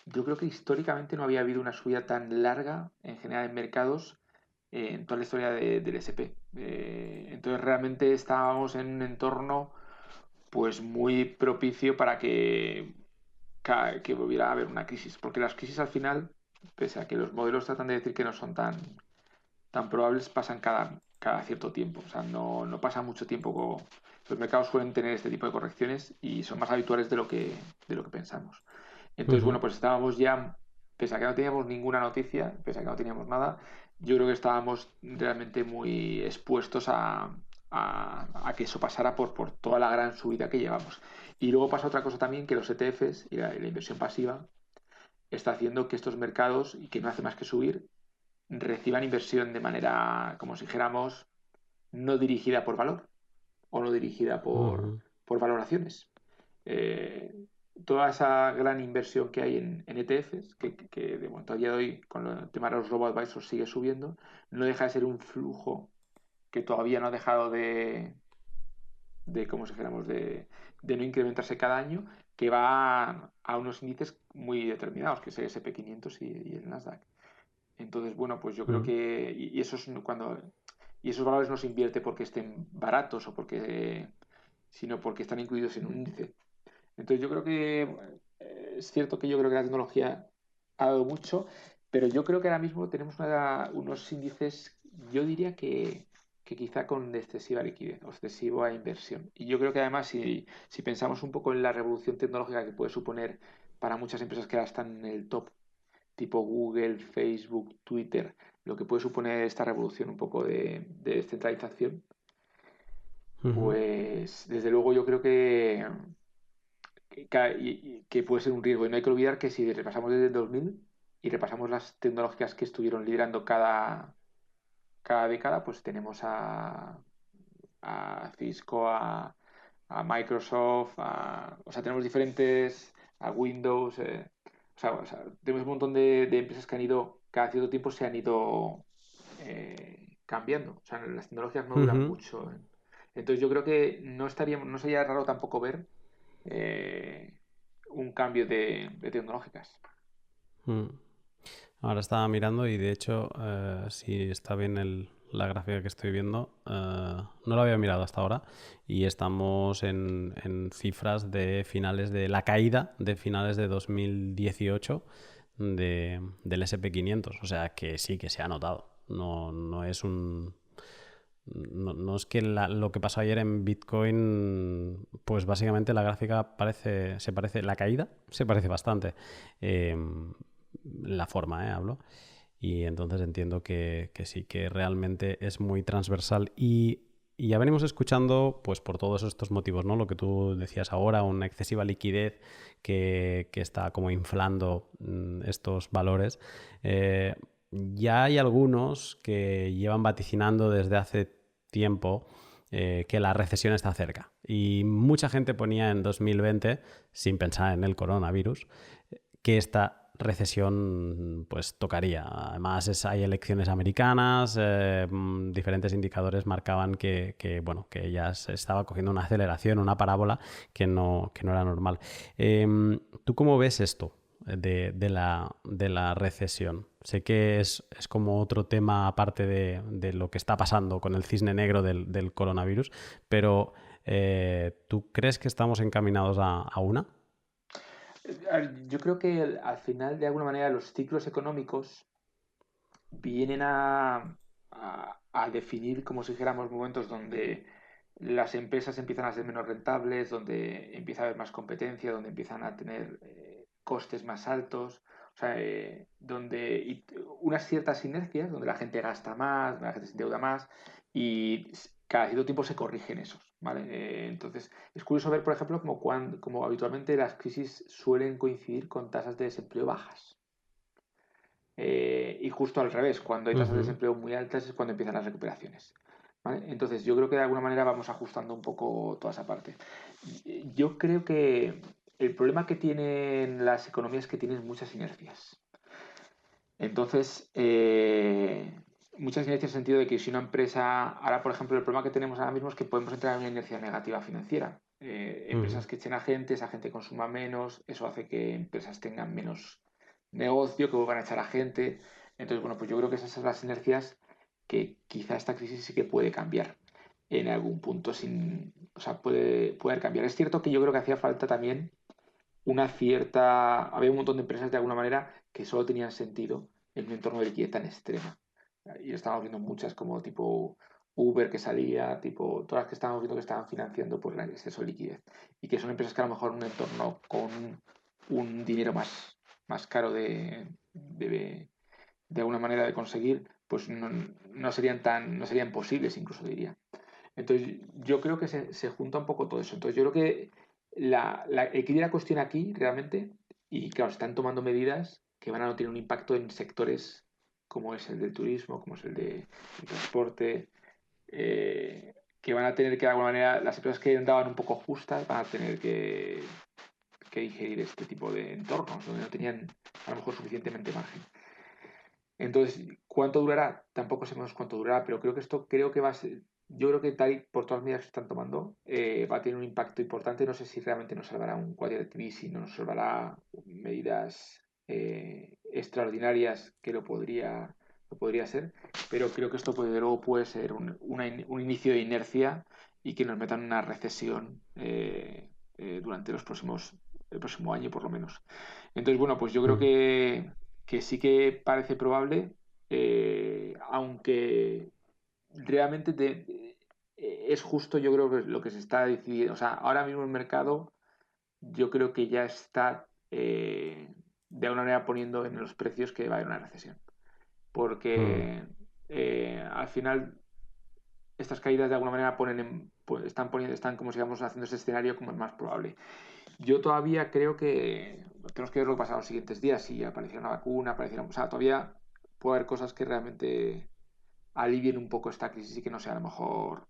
yo creo que históricamente no había habido una subida tan larga en general en mercados en toda la historia del S&P. Entonces realmente estábamos en un entorno pues muy propicio para que volviera a haber una crisis, porque las crisis al final, pese a que los modelos tratan de decir que no son tan probables, pasan cada cierto tiempo, o sea, no pasa mucho tiempo. Los mercados suelen tener este tipo de correcciones y son más habituales de lo que pensamos. Entonces, Ujú. bueno, pues estábamos ya, pese a que no teníamos ninguna noticia, pese a que no teníamos nada, yo creo que estábamos realmente muy expuestos a que eso pasara por toda la gran subida que llevamos. Y luego pasa otra cosa también, que los ETFs y la inversión pasiva está haciendo que estos mercados, y que no hace más que subir, reciban inversión de manera, como si dijéramos, no dirigida por valor o no dirigida Ujú. por valoraciones. Eh, Toda esa gran inversión que hay en ETFs, que de momento a día de hoy con el tema de los robo-advisors sigue subiendo, no deja de ser un flujo que todavía no ha dejado como si dijéramos, de no incrementarse cada año, que va a unos índices muy determinados, que es el SP 500 y el Nasdaq. Entonces, bueno, pues yo creo Ujú. que, y eso es cuando, y esos valores no se invierte porque estén baratos o sino porque están incluidos en un índice. Entonces yo creo que es cierto que yo creo que la tecnología ha dado mucho, pero yo creo que ahora mismo tenemos unos índices, yo diría que quizá con excesiva liquidez o excesiva inversión. Y yo creo que además si pensamos un poco en la revolución tecnológica que puede suponer para muchas empresas que ahora están en el top, tipo Google, Facebook, Twitter, lo que puede suponer esta revolución un poco de descentralización, Ujú. pues desde luego yo creo que puede ser un riesgo. Y no hay que olvidar que si repasamos desde el 2000 y repasamos las tecnológicas que estuvieron liderando cada década, pues tenemos a Cisco, a Microsoft, o sea, tenemos diferentes, a Windows, o sea, tenemos un montón de empresas que han ido, cada cierto tiempo se han ido cambiando. O sea, las tecnologías no duran Ujú. mucho. Entonces yo creo que no sería raro tampoco ver eh, un cambio de tecnológicas. Mm. Ahora estaba mirando y de hecho, si está bien la gráfica que estoy viendo, no lo había mirado hasta ahora y estamos en cifras de finales de la caída de finales de 2018 del SP 500. O sea que sí que se ha notado. No es un... No es que lo que pasó ayer en Bitcoin, pues básicamente la gráfica se parece, la caída se parece bastante. Eh, la forma, hablo. Y entonces entiendo que sí, que realmente es muy transversal y ya venimos escuchando, pues por todos estos motivos, ¿no? Lo que tú decías ahora, una excesiva liquidez que está como inflando estos valores. Ya hay algunos que llevan vaticinando desde hace tiempo que la recesión está cerca. Y mucha gente ponía en 2020, sin pensar en el coronavirus, que esta recesión pues tocaría. Además hay elecciones americanas, diferentes indicadores marcaban bueno, que ya se estaba cogiendo una aceleración, una parábola que no era normal. ¿Tú cómo ves esto de la recesión? Sé que es como otro tema aparte de lo que está pasando con el cisne negro del coronavirus, pero ¿tú crees que estamos encaminados a una? A ver, yo creo que al final, de alguna manera, los ciclos económicos vienen a definir, como si dijéramos, momentos donde las empresas empiezan a ser menos rentables, donde empieza a haber más competencia, donde empiezan a tener costes más altos. O O sea, unas ciertas inercias donde la gente gasta más, la gente se endeuda más y cada cierto tiempo se corrigen esos, ¿vale? Entonces, es curioso ver, por ejemplo, como habitualmente las crisis suelen coincidir con tasas de desempleo bajas. Y justo al revés, cuando hay tasas de Ujú. desempleo muy altas es cuando empiezan las recuperaciones. ¿Vale? Entonces, yo creo que de alguna manera vamos ajustando un poco toda esa parte. Yo creo que el problema que tienen las economías es que tienen muchas inercias. Entonces, muchas inercias en el sentido de que si una empresa, ahora por ejemplo, el problema que tenemos ahora mismo es que podemos entrar en una inercia negativa financiera. Ujú. Empresas que echen a gente, esa gente consuma menos, eso hace que empresas tengan menos negocio, que vuelvan a echar a gente. Entonces, bueno, pues yo creo que esas son las inercias que quizá esta crisis sí que puede cambiar en algún punto, o sea, puede cambiar. Es cierto que yo creo que hacía falta también había un montón de empresas de alguna manera que solo tenían sentido en un entorno de liquidez tan extrema. Y estábamos viendo muchas como tipo Uber que salía, tipo todas las que estábamos viendo que estaban financiando por el exceso de liquidez. Y que son empresas que a lo mejor en un entorno con un dinero más caro de alguna manera de conseguir, pues no serían posibles, incluso diría. Entonces, yo creo que se junta un poco todo eso. Entonces, yo creo que el que la cuestión aquí realmente, y claro, se están tomando medidas que van a no tener un impacto en sectores como es el del turismo, como es el del transporte, que van a tener que de alguna manera, las empresas que andaban un poco justas van a tener que digerir este tipo de entornos donde no tenían a lo mejor suficientemente margen. Entonces, ¿cuánto durará? Tampoco sabemos cuánto durará, pero creo que va a ser, yo creo que tal y por todas las medidas que se están tomando, va a tener un impacto importante. No sé si realmente nos salvará un quantitative easing, no nos salvará medidas extraordinarias que lo podría ser, pero creo que esto luego puede ser un inicio de inercia y que nos meta en una recesión durante el próximo año por lo menos. Entonces, bueno, pues yo creo Ujú. que sí que parece probable, aunque realmente es justo, yo creo que lo que se está decidiendo. O sea, ahora mismo el mercado, yo creo que ya está de alguna manera poniendo en los precios que va a haber una recesión. Mm. Porque al final estas caídas de alguna manera están como sigamos haciendo ese escenario como el más probable. Yo todavía creo que tenemos que ver lo que pasa en los siguientes días, si apareciera una vacuna, o sea, todavía puede haber cosas que realmente alivien un poco esta crisis y que no sea a lo mejor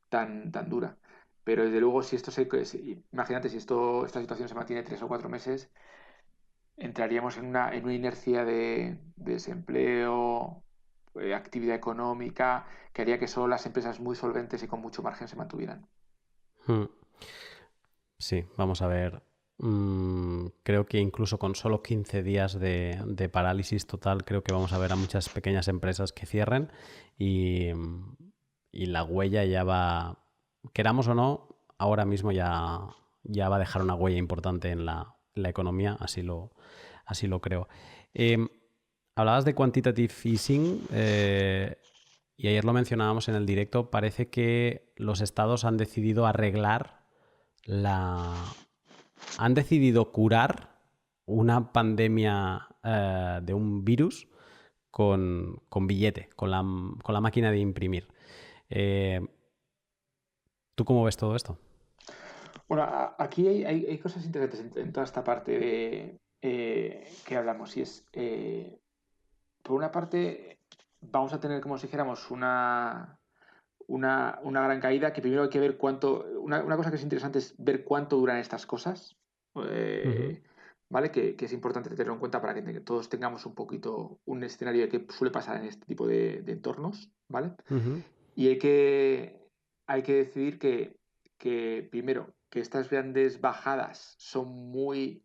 tan dura. Pero desde luego, imagínate, si esta situación se mantiene 3 o 4 meses, entraríamos en una inercia de desempleo, actividad económica, que haría que solo las empresas muy solventes y con mucho margen se mantuvieran. Mm. Sí, vamos a ver. Creo que incluso con solo 15 días de parálisis total, creo que vamos a ver a muchas pequeñas empresas que cierren y la huella ya va, queramos o no, ahora mismo ya va a dejar una huella importante en la economía, así lo creo. Em, Hablabas de quantitative easing y ayer lo mencionábamos en el directo, parece que los estados han decidido arreglar la, han decidido curar una pandemia de un virus con billete, con la máquina de imprimir. Eh, ¿Tú cómo ves todo esto? Bueno, aquí hay cosas interesantes en toda esta parte que hablamos. Y por una parte, vamos a tener, como si dijéramos, una gran caída, que primero hay que ver una cosa que es interesante es ver cuánto duran estas cosas, Ujú. eh, ¿vale? Que es importante tenerlo en cuenta para que todos tengamos un poquito un escenario de qué suele pasar en este tipo de entornos, ¿vale? Ujú. Y hay que decidir que, primero, que estas grandes bajadas son muy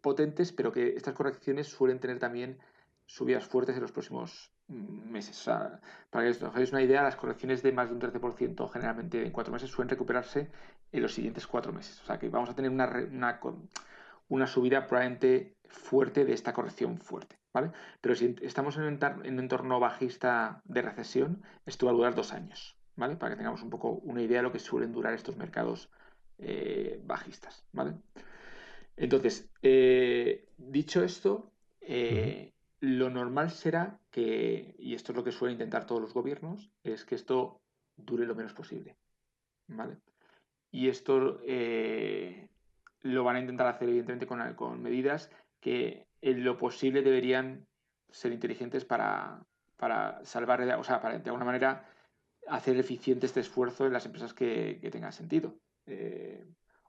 potentes, pero que estas correcciones suelen tener también subidas fuertes en los próximos meses. O sea, para que os hagáis una idea, las correcciones de más de un 13% generalmente en 4 meses suelen recuperarse en los siguientes 4 meses. O sea que vamos a tener una subida probablemente fuerte de esta corrección fuerte, ¿vale? Pero si estamos en un entorno bajista de recesión, esto va a durar 2 años, ¿vale? Para que tengamos un poco una idea de lo que suelen durar estos mercados bajistas, ¿vale? Entonces, dicho esto, Ujú. Lo normal será que, y esto es lo que suelen intentar todos los gobiernos, es que esto dure lo menos posible, ¿vale? Y esto lo van a intentar hacer evidentemente con medidas que en lo posible deberían ser inteligentes para salvar, o sea, para de alguna manera hacer eficiente este esfuerzo en las empresas que tengan sentido eh,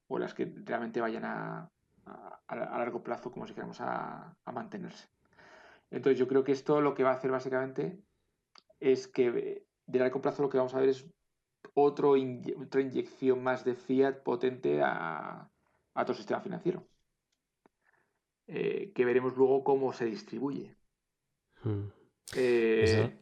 o las que realmente vayan a largo plazo, como si dijéramos, a mantenerse. Entonces yo creo que esto lo que va a hacer básicamente es que de largo plazo lo que vamos a ver es otra inyección más de fiat potente a todo el sistema financiero, que veremos luego cómo se distribuye. Mm. Esa, Eh,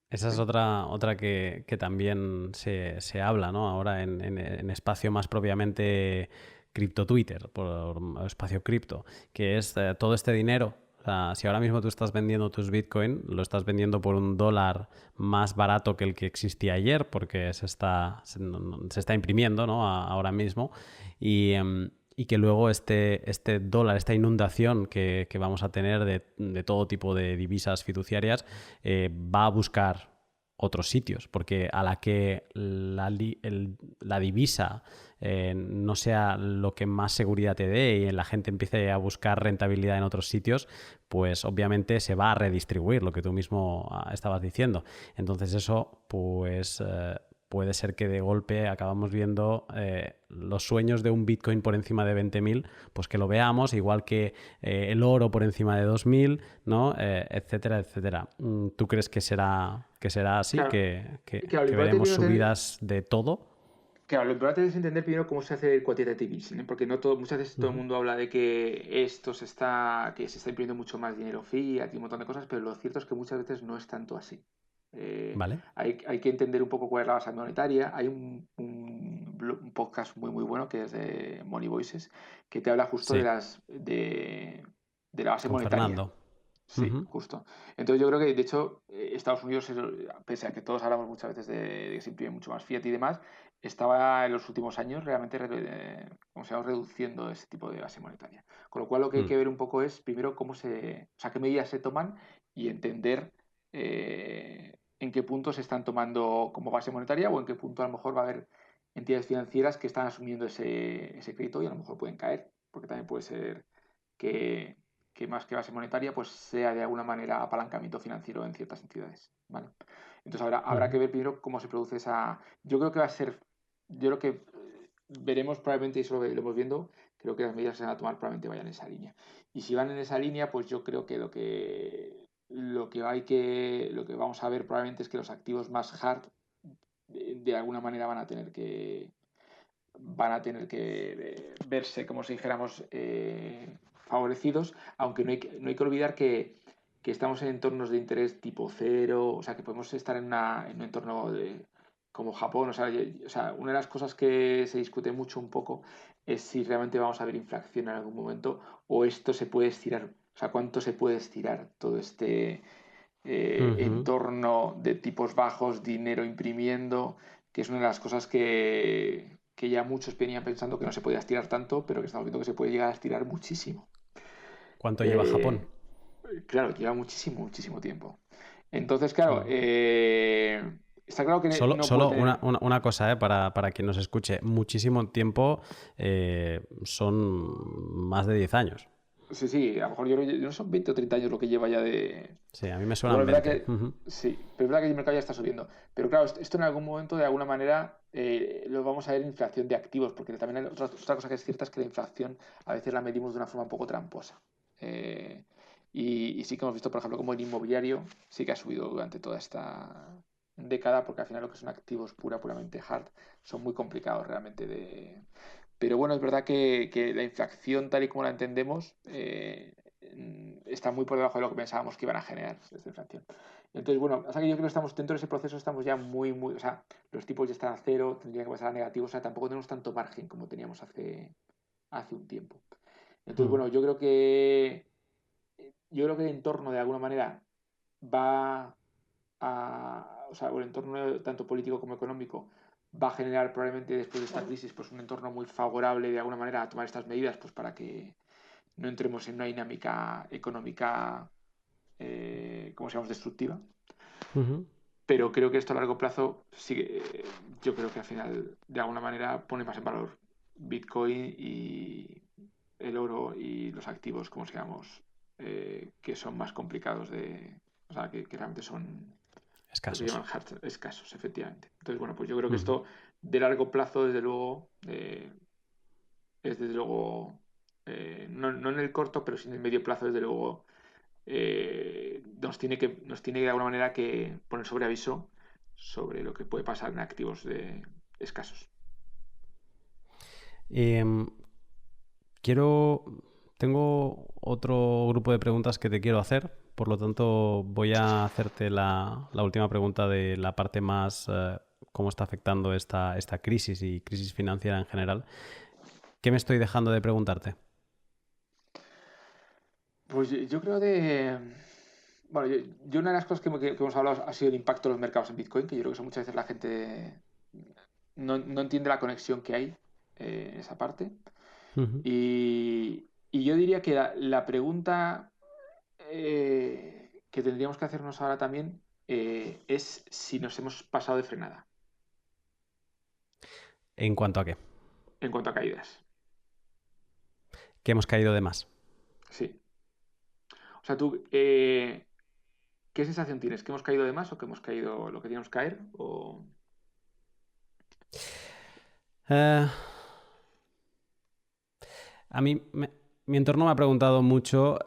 esa es ¿sí? otra que también se habla, ¿no? Ahora en espacio más propiamente cripto Twitter, por espacio cripto, que es todo este dinero. O sea, si ahora mismo tú estás vendiendo tus Bitcoin, lo estás vendiendo por $1 más barato que el que existía ayer, porque se está imprimiendo, ¿no? Ahora mismo. Y que luego este dólar, esta inundación que vamos a tener de todo tipo de divisas fiduciarias, va a buscar otros sitios, porque a la que la divisa no sea lo que más seguridad te dé y la gente empiece a buscar rentabilidad en otros sitios, pues obviamente se va a redistribuir, lo que tú mismo estabas diciendo. Entonces eso, pues puede ser que de golpe acabamos viendo los sueños de un Bitcoin por encima de 20.000, pues que lo veamos, igual que el oro por encima de 2.000, ¿no? Etcétera, etcétera. ¿Tú crees que será así? Claro, claro, lo Que importante veremos primero subidas de todo? claro, lo importante es entender primero cómo se hace el quantitative easing, ¿eh? Porque no todo, muchas veces todo el Uh-huh. mundo habla de que se está imprimiendo mucho más dinero fiat y un montón de cosas, pero lo cierto es que muchas veces no es tanto así. ¿Vale? Hay que entender un poco cuál es la base monetaria. Hay un podcast muy bueno que es de Money Voices que te habla justo Sí, de la base con monetaria. Fernando. Sí, Uh-huh. justo. Entonces yo creo que, de hecho, Estados Unidos, pese a que todos hablamos muchas veces de que se imprime mucho más fiat y demás, estaba en los últimos años realmente como se llama, reduciendo ese tipo de base monetaria. Con lo cual lo que hay Mm. que ver un poco es primero o sea, qué medidas se toman y entender en qué punto se están tomando como base monetaria o en qué punto a lo mejor va a haber entidades financieras que están asumiendo ese crédito y a lo mejor pueden caer, porque también puede ser que, que más que base monetaria, pues sea de alguna manera apalancamiento financiero en ciertas entidades. ¿Vale? Entonces habrá Uh-huh. que ver primero cómo se produce esa. Yo creo que va a ser. Yo creo que veremos probablemente, y eso lo iremos viendo, creo que las medidas que se van a tomar probablemente vayan en esa línea. Y si van en esa línea, pues yo creo que lo que vamos a ver probablemente es que los activos más hard de alguna manera van a tener que verse, como si dijéramos, favorecidos, aunque no hay que olvidar que estamos en entornos de interés tipo cero, o sea, que podemos estar en un entorno como Japón, o sea, una de las cosas que se discute mucho un poco es si realmente vamos a ver inflación en algún momento o esto se puede estirar, o sea, cuánto se puede estirar todo este Uh-huh. entorno de tipos bajos, dinero imprimiendo, que es una de las cosas que ya muchos venían pensando que no se podía estirar tanto, pero que estamos viendo que se puede llegar a estirar muchísimo. ¿Cuánto lleva Eh, Japón? claro, lleva muchísimo tiempo. Entonces, claro, Mm. está claro que no puede Solo tener. una cosa, para quien nos escuche. Muchísimo tiempo son más de 10 años. Sí, sí, a lo mejor yo creo que no son 20 o 30 años lo que lleva ya de. Sí, a mí me Pero bueno, suenan es verdad 20. que. Ujú. Sí, pero es verdad que el mercado ya está subiendo. Pero claro, esto en algún momento, de alguna manera, lo vamos a ver en inflación de activos, porque también hay otra cosa que es cierta es que la inflación a veces la medimos de una forma un poco tramposa. Eh, y sí que hemos visto, por ejemplo, como el inmobiliario sí que ha subido durante toda esta década, porque al final lo que son activos puramente hard son muy complicados realmente de. Pero bueno, es verdad que la inflación, tal y como la entendemos, está muy por debajo de lo que pensábamos que iban a generar esta inflación. Entonces, bueno, o sea que yo creo que estamos dentro de ese proceso, estamos ya o sea, los tipos ya están a cero, tendrían que pasar a negativos, o sea, tampoco tenemos tanto margen como teníamos hace un tiempo. Entonces, Mm. bueno, yo creo que el entorno de alguna manera va o sea, el entorno tanto político como económico va a generar probablemente después de esta crisis pues un entorno muy favorable de alguna manera a tomar estas medidas pues para que no entremos en una dinámica económica, como se llama, destructiva. Ujú. Pero creo que esto a largo plazo sigue, yo creo que al final, de alguna manera, pone más en valor Bitcoin y el oro y los activos, como digamos, que son más complicados o sea, que realmente son lo que Escasos. llaman escasos, efectivamente. Entonces, bueno, pues yo creo que Ujú. esto de largo plazo, desde luego, es desde luego, no en el corto, pero sí en el medio plazo, desde luego, nos tiene de alguna manera que poner sobre aviso sobre lo que puede pasar en activos escasos. Em, quiero... Tengo otro grupo de preguntas que te quiero hacer, por lo tanto voy a hacerte la última pregunta de la parte más cómo está afectando esta crisis y crisis financiera en general. ¿Qué me estoy dejando de preguntarte? Pues yo creo Bueno, yo una de las cosas que hemos hablado ha sido el impacto de los mercados en Bitcoin, que yo creo que eso muchas veces la gente no entiende la conexión que hay en esa parte. Ujú. Y yo diría que la pregunta que tendríamos que hacernos ahora también es si nos hemos pasado de frenada ¿En cuanto a qué? en cuanto a caídas. ¿Que hemos caído de más? Sí. O sea, tú, ¿qué sensación tienes? ¿Que hemos caído de más o que hemos caído lo que teníamos que caer? Eh, a mí, mi entorno me ha preguntado mucho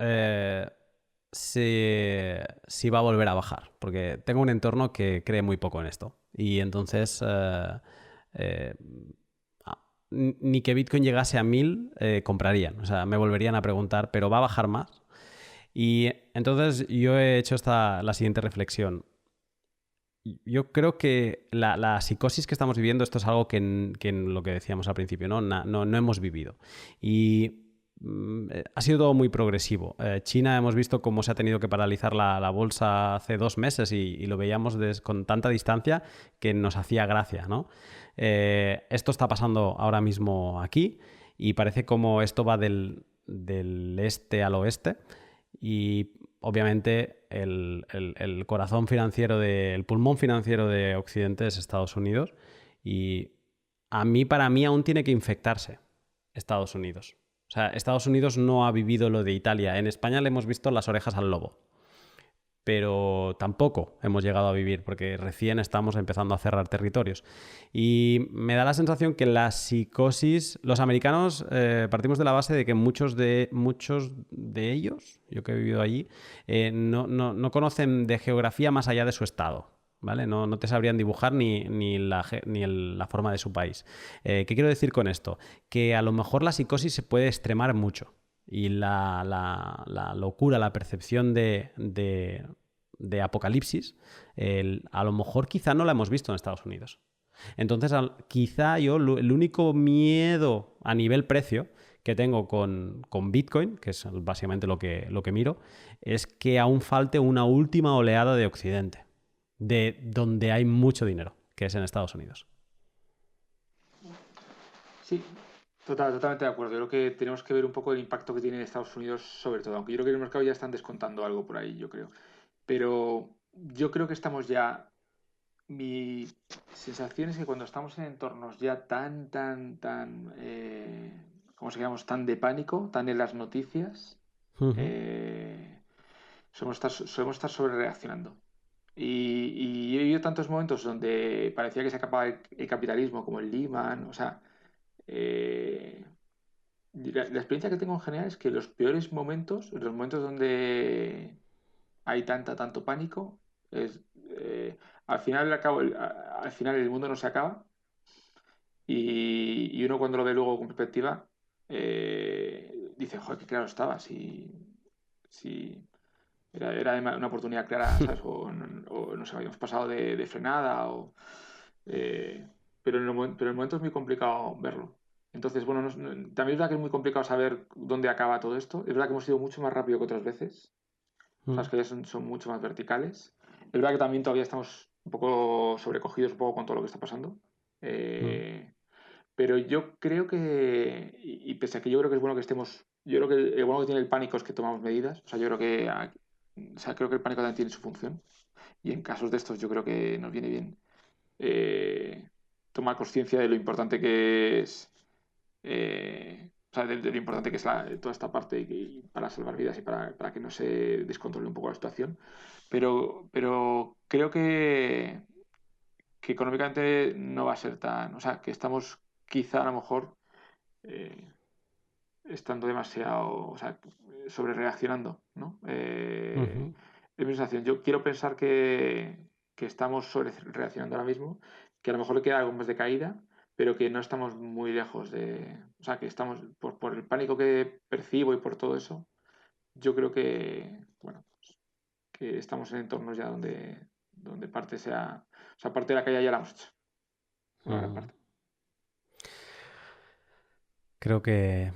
si va a volver a bajar, porque tengo un entorno que cree muy poco en esto. Y entonces, eh, ni que Bitcoin llegase a 1000, comprarían. O sea, me volverían a preguntar, ¿pero va a bajar más? Y entonces yo he hecho la siguiente reflexión. Yo creo que la psicosis que estamos viviendo, esto es algo que en lo que decíamos al principio, no hemos vivido. Y ha sido todo muy progresivo. China hemos visto cómo se ha tenido que paralizar la bolsa hace 2 meses y lo veíamos con tanta distancia que nos hacía gracia, ¿no? Esto está pasando ahora mismo aquí y parece como esto va del este al oeste y obviamente el corazón financiero, el pulmón financiero de Occidente es Estados Unidos y para mí aún tiene que infectarse Estados Unidos. O sea, Estados Unidos no ha vivido lo de Italia. En España le hemos visto las orejas al lobo, pero tampoco hemos llegado a vivir porque recién estamos empezando a cerrar territorios. Y me da la sensación que la psicosis, los americanos partimos de la base de que muchos de ellos, yo que he vivido allí, no conocen de geografía más allá de su estado. ¿Vale? No te sabrían dibujar ni la forma de su país. ¿Qué quiero decir con esto? Que a lo mejor la psicosis se puede extremar mucho y la locura, la percepción de apocalipsis, a lo mejor quizá no la hemos visto en Estados Unidos. Entonces, quizá yo el único miedo a nivel precio que tengo con Bitcoin, que es básicamente lo que miro, es que aún falte una última oleada de Occidente, de donde hay mucho dinero, que es en Estados Unidos. Sí, totalmente de acuerdo. Yo creo que tenemos que ver un poco el impacto que tiene Estados Unidos sobre todo, aunque yo creo que en el mercado ya están descontando algo por ahí, yo creo. Pero yo creo que estamos ya... Mi sensación es que cuando estamos en entornos ya ¿cómo se llama? Tan de pánico, tan en las noticias, Ujú. eh, solemos estar sobre reaccionando. Y he vivido tantos momentos donde parecía que se acababa el capitalismo, como el Lehman, o sea, eh, la experiencia que tengo en general es que los peores momentos, los momentos donde hay tanto pánico, es, eh, al final el mundo no se acaba y uno cuando lo ve luego con perspectiva dice, joder, qué claro estaba, si era una oportunidad clara, ¿sabes? O no sé, habíamos pasado de frenada, eh, pero en el momento es muy complicado verlo. Entonces, bueno, también es verdad que es muy complicado saber dónde acaba todo esto. Es verdad que hemos ido mucho más rápido que otras veces. O sea, las caídas son mucho más verticales. Es verdad que también todavía estamos un poco sobrecogidos un poco con todo lo que está pasando. Mm. Pero yo creo que, y pese a que yo creo que es bueno que estemos yo creo que el bueno que tiene el pánico es que tomamos medidas. O sea, yo creo que, o sea, creo que el pánico también tiene su función. Y en casos de estos yo creo que nos viene bien eh, tomar conciencia de lo importante que es, o sea, de lo importante que es toda esta parte para salvar vidas y para que no se descontrole un poco la situación. Pero creo que económicamente no va a ser tan, o sea, que estamos quizá a lo mejor eh, estando demasiado, o sea, sobre reaccionando, ¿no? Ujú. Es mi sensación. Yo quiero pensar que estamos sobre reaccionando ahora mismo, que a lo mejor le queda algo más de caída, pero que no estamos muy lejos de, o sea, que estamos, por el pánico que percibo y por todo eso, yo creo que, bueno, que estamos en entornos ya donde parte sea, o sea, parte de la caída ya la hemos hecho, una gran Ujú. parte. Creo que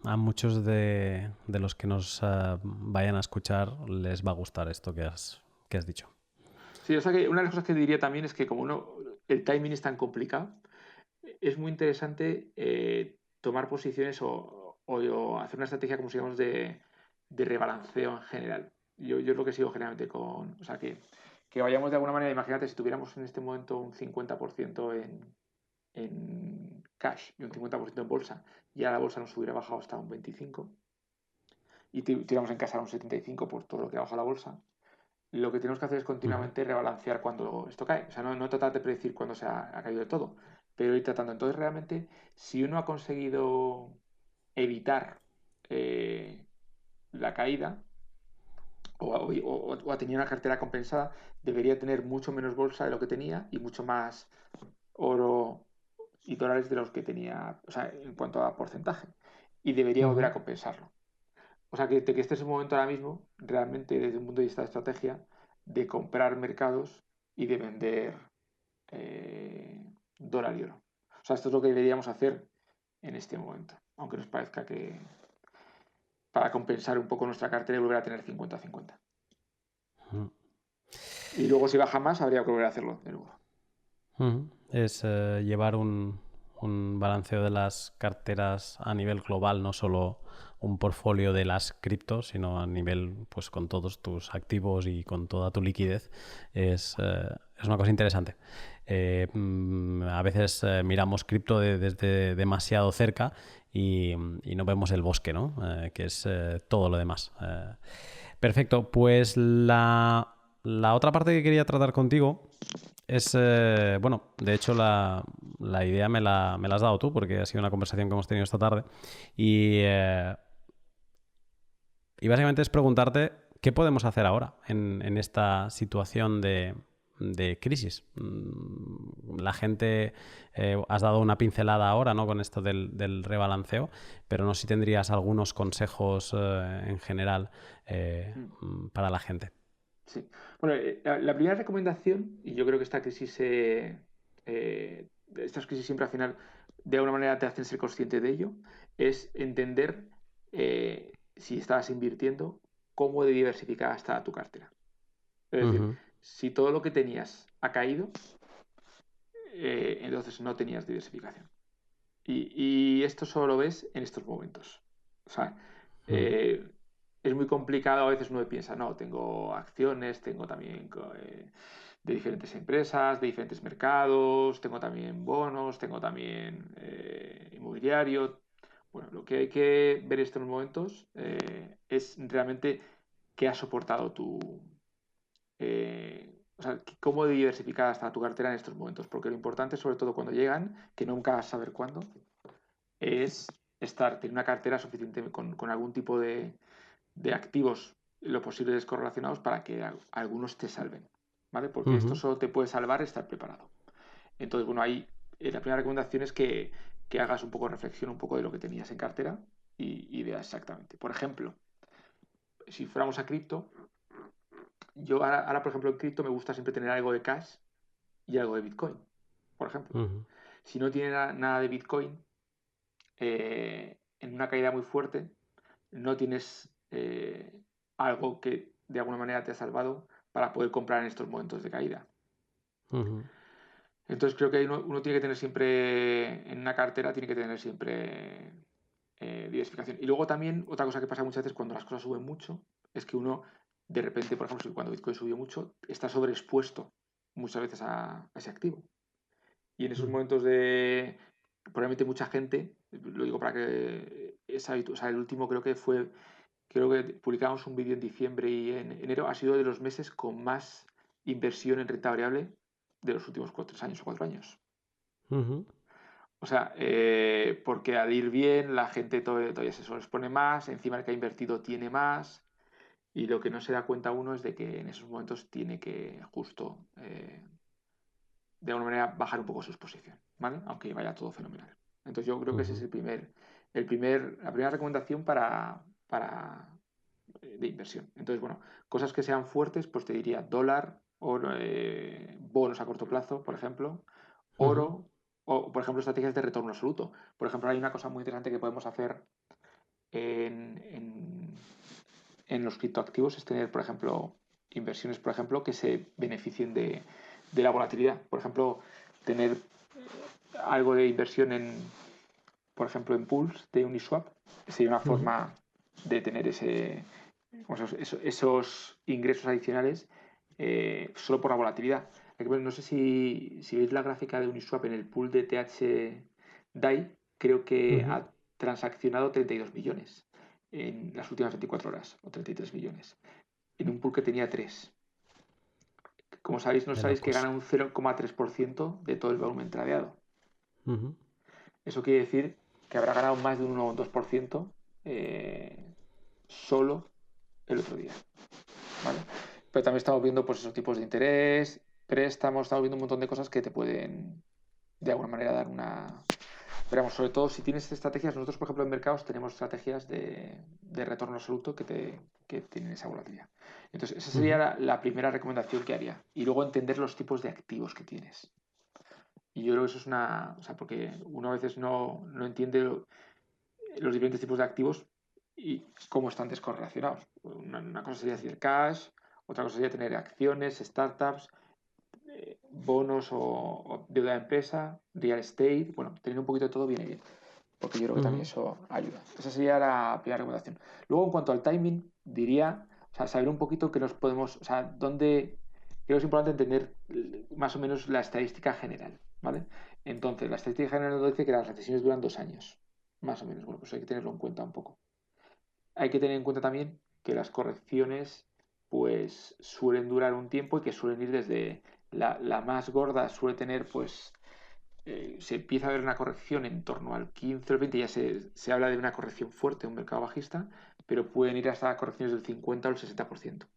a muchos de los que nos vayan a escuchar les va a gustar esto que has dicho. Sí, o sea que una de las cosas que diría también es que como el timing es tan complicado, es muy interesante tomar posiciones o hacer una estrategia, como si digamos, de rebalanceo en general. Yo es lo que sigo generalmente con, o sea, que vayamos de alguna manera, imagínate si tuviéramos en este momento un 50% en cash y un 50% en bolsa, y a la bolsa nos hubiera bajado hasta un 25% y tuviéramos en casa un 75% por todo lo que ha bajado la bolsa, lo que tenemos que hacer es Ujú. continuamente rebalancear cuando esto cae. O sea, no tratar de predecir cuándo ha caído de todo, pero ir tratando. Entonces, realmente, si uno ha conseguido evitar eh, la caída o ha tenido una cartera compensada, debería tener mucho menos bolsa de lo que tenía y mucho más oro y dólares de los que tenía, o sea, en cuanto a porcentaje. Y debería volver a Ujú. compensarlo. O sea, que este es un momento ahora mismo, realmente desde un punto de vista de estrategia, de comprar mercados y de vender dólar y oro. O sea, esto es lo que deberíamos hacer en este momento, aunque nos parezca que para compensar un poco nuestra cartera y volver a tener 50-50. Ujú. Y luego si baja más, habría que volver a hacerlo de nuevo. Ujú. Es llevar un balanceo de las carteras a nivel global, no solo un portfolio de las criptos, sino a nivel, pues con todos tus activos y con toda tu liquidez. Es una cosa interesante. A veces miramos cripto desde demasiado cerca y no vemos el bosque, ¿no? Que es todo lo demás. Perfecto, pues la otra parte que quería tratar contigo es, bueno, de hecho la idea me la has dado tú porque ha sido una conversación que hemos tenido esta tarde y básicamente es preguntarte qué podemos hacer ahora en esta situación de crisis. La gente, has dado una pincelada ahora, ¿no? Con esto del rebalanceo, pero no sé si tendrías algunos consejos en general Mm. para la gente. Sí. Bueno, la primera recomendación, y yo creo que estas crisis siempre al final de alguna manera te hacen ser consciente de ello, es entender si estabas invirtiendo, cómo de diversificada está tu cartera. Es decir, Ujú. si todo lo que tenías ha caído, entonces no tenías diversificación. Y esto solo lo ves en estos momentos. O sea, Ujú. eh, es muy complicado, a veces uno piensa, no, tengo acciones, tengo también de diferentes empresas, de diferentes mercados, tengo también bonos, tengo también inmobiliario. Bueno, lo que hay que ver en estos momentos es realmente qué ha soportado o sea, cómo diversificada está tu cartera en estos momentos, porque lo importante, sobre todo cuando llegan, que nunca vas a saber cuándo, es tener una cartera suficiente con algún tipo de activos lo posible descorrelacionados para que algunos te salven, ¿vale? Porque esto Ujú. solo te puede salvar estar preparado. Entonces, bueno, ahí la primera recomendación es que hagas un poco de reflexión un poco de lo que tenías en cartera y veas exactamente. Por ejemplo, si fuéramos a cripto, yo ahora, por ejemplo, en cripto me gusta siempre tener algo de cash y algo de Bitcoin, por ejemplo. Ujú. Si no tiene nada de Bitcoin, en una caída muy fuerte, no tienes algo que de alguna manera te ha salvado para poder comprar en estos momentos de caída. Ujú. Entonces creo que uno tiene que tener siempre, en una cartera, tiene que tener siempre diversificación. Y luego también, otra cosa que pasa muchas veces cuando las cosas suben mucho, es que uno, de repente, por ejemplo, cuando Bitcoin subió mucho, está sobreexpuesto muchas veces a ese activo. Y en esos momentos de, probablemente mucha gente, lo digo para que o sea, el último creo que publicamos un vídeo en diciembre y en enero, ha sido de los meses con más inversión en renta variable de los últimos 3 años o 4 años. Ujú. O sea, porque al ir bien la gente todavía se expone más, encima el que ha invertido tiene más, y lo que no se da cuenta uno es de que en esos momentos tiene que justo, de alguna manera, bajar un poco su exposición, ¿vale? Aunque vaya todo fenomenal. Entonces yo creo que ese es la primera recomendación de inversión. Entonces, bueno, cosas que sean fuertes, pues te diría dólar, oro, bonos a corto plazo, por ejemplo, Ujú. oro, o por ejemplo estrategias de retorno absoluto. Por ejemplo, hay una cosa muy interesante que podemos hacer en, en los criptoactivos, es tener, por ejemplo, inversiones, por ejemplo, que se beneficien de la volatilidad. Por ejemplo, tener algo de inversión por ejemplo, en pools de Uniswap, sería una Ujú. forma de tener esos ingresos adicionales, solo por la volatilidad. No sé si veis la gráfica de Uniswap en el pool de TH DAI, creo que Ujú. ha transaccionado 32 millones en las últimas 24 horas, o 33 millones, en un pool que tenía 3. Como sabéis, no De sabéis que locos. gana un 0,3% de todo el volumen tradeado. Ujú. Eso quiere decir que habrá ganado más de un 1 o un 2%, solo el otro día, ¿vale? Pero también estamos viendo pues esos tipos de interés, préstamos, estamos viendo un montón de cosas que te pueden de alguna manera dar una... Pero vamos, sobre todo si tienes estrategias, nosotros por ejemplo en mercados tenemos estrategias de retorno absoluto que tienen esa volatilidad. Entonces esa sería Ujú. la primera recomendación que haría. Y luego entender los tipos de activos que tienes. Y yo creo que eso es una... O sea, porque uno a veces no entiende los diferentes tipos de activos y cómo están descorrelacionados. Una cosa sería decir cash, otra cosa sería tener acciones, startups, bonos o deuda de empresa, real estate. Bueno, tener un poquito de todo viene bien, porque yo creo que también Ujú. eso ayuda. Esa sería la primera recomendación. Luego, en cuanto al timing, diría, o sea, saber un poquito que nos podemos, o sea, dónde... Creo que es importante entender más o menos la estadística general, ¿vale? Entonces, la estadística general nos dice que las recesiones duran 2 años, más o menos. Bueno, pues hay que tenerlo en cuenta un poco. Hay que tener en cuenta también que las correcciones pues suelen durar un tiempo y que suelen ir desde la más gorda suele tener pues se empieza a ver una corrección en torno al 15 o el 20, ya se habla de una corrección fuerte en un mercado bajista, pero pueden ir hasta correcciones del 50 o el 60%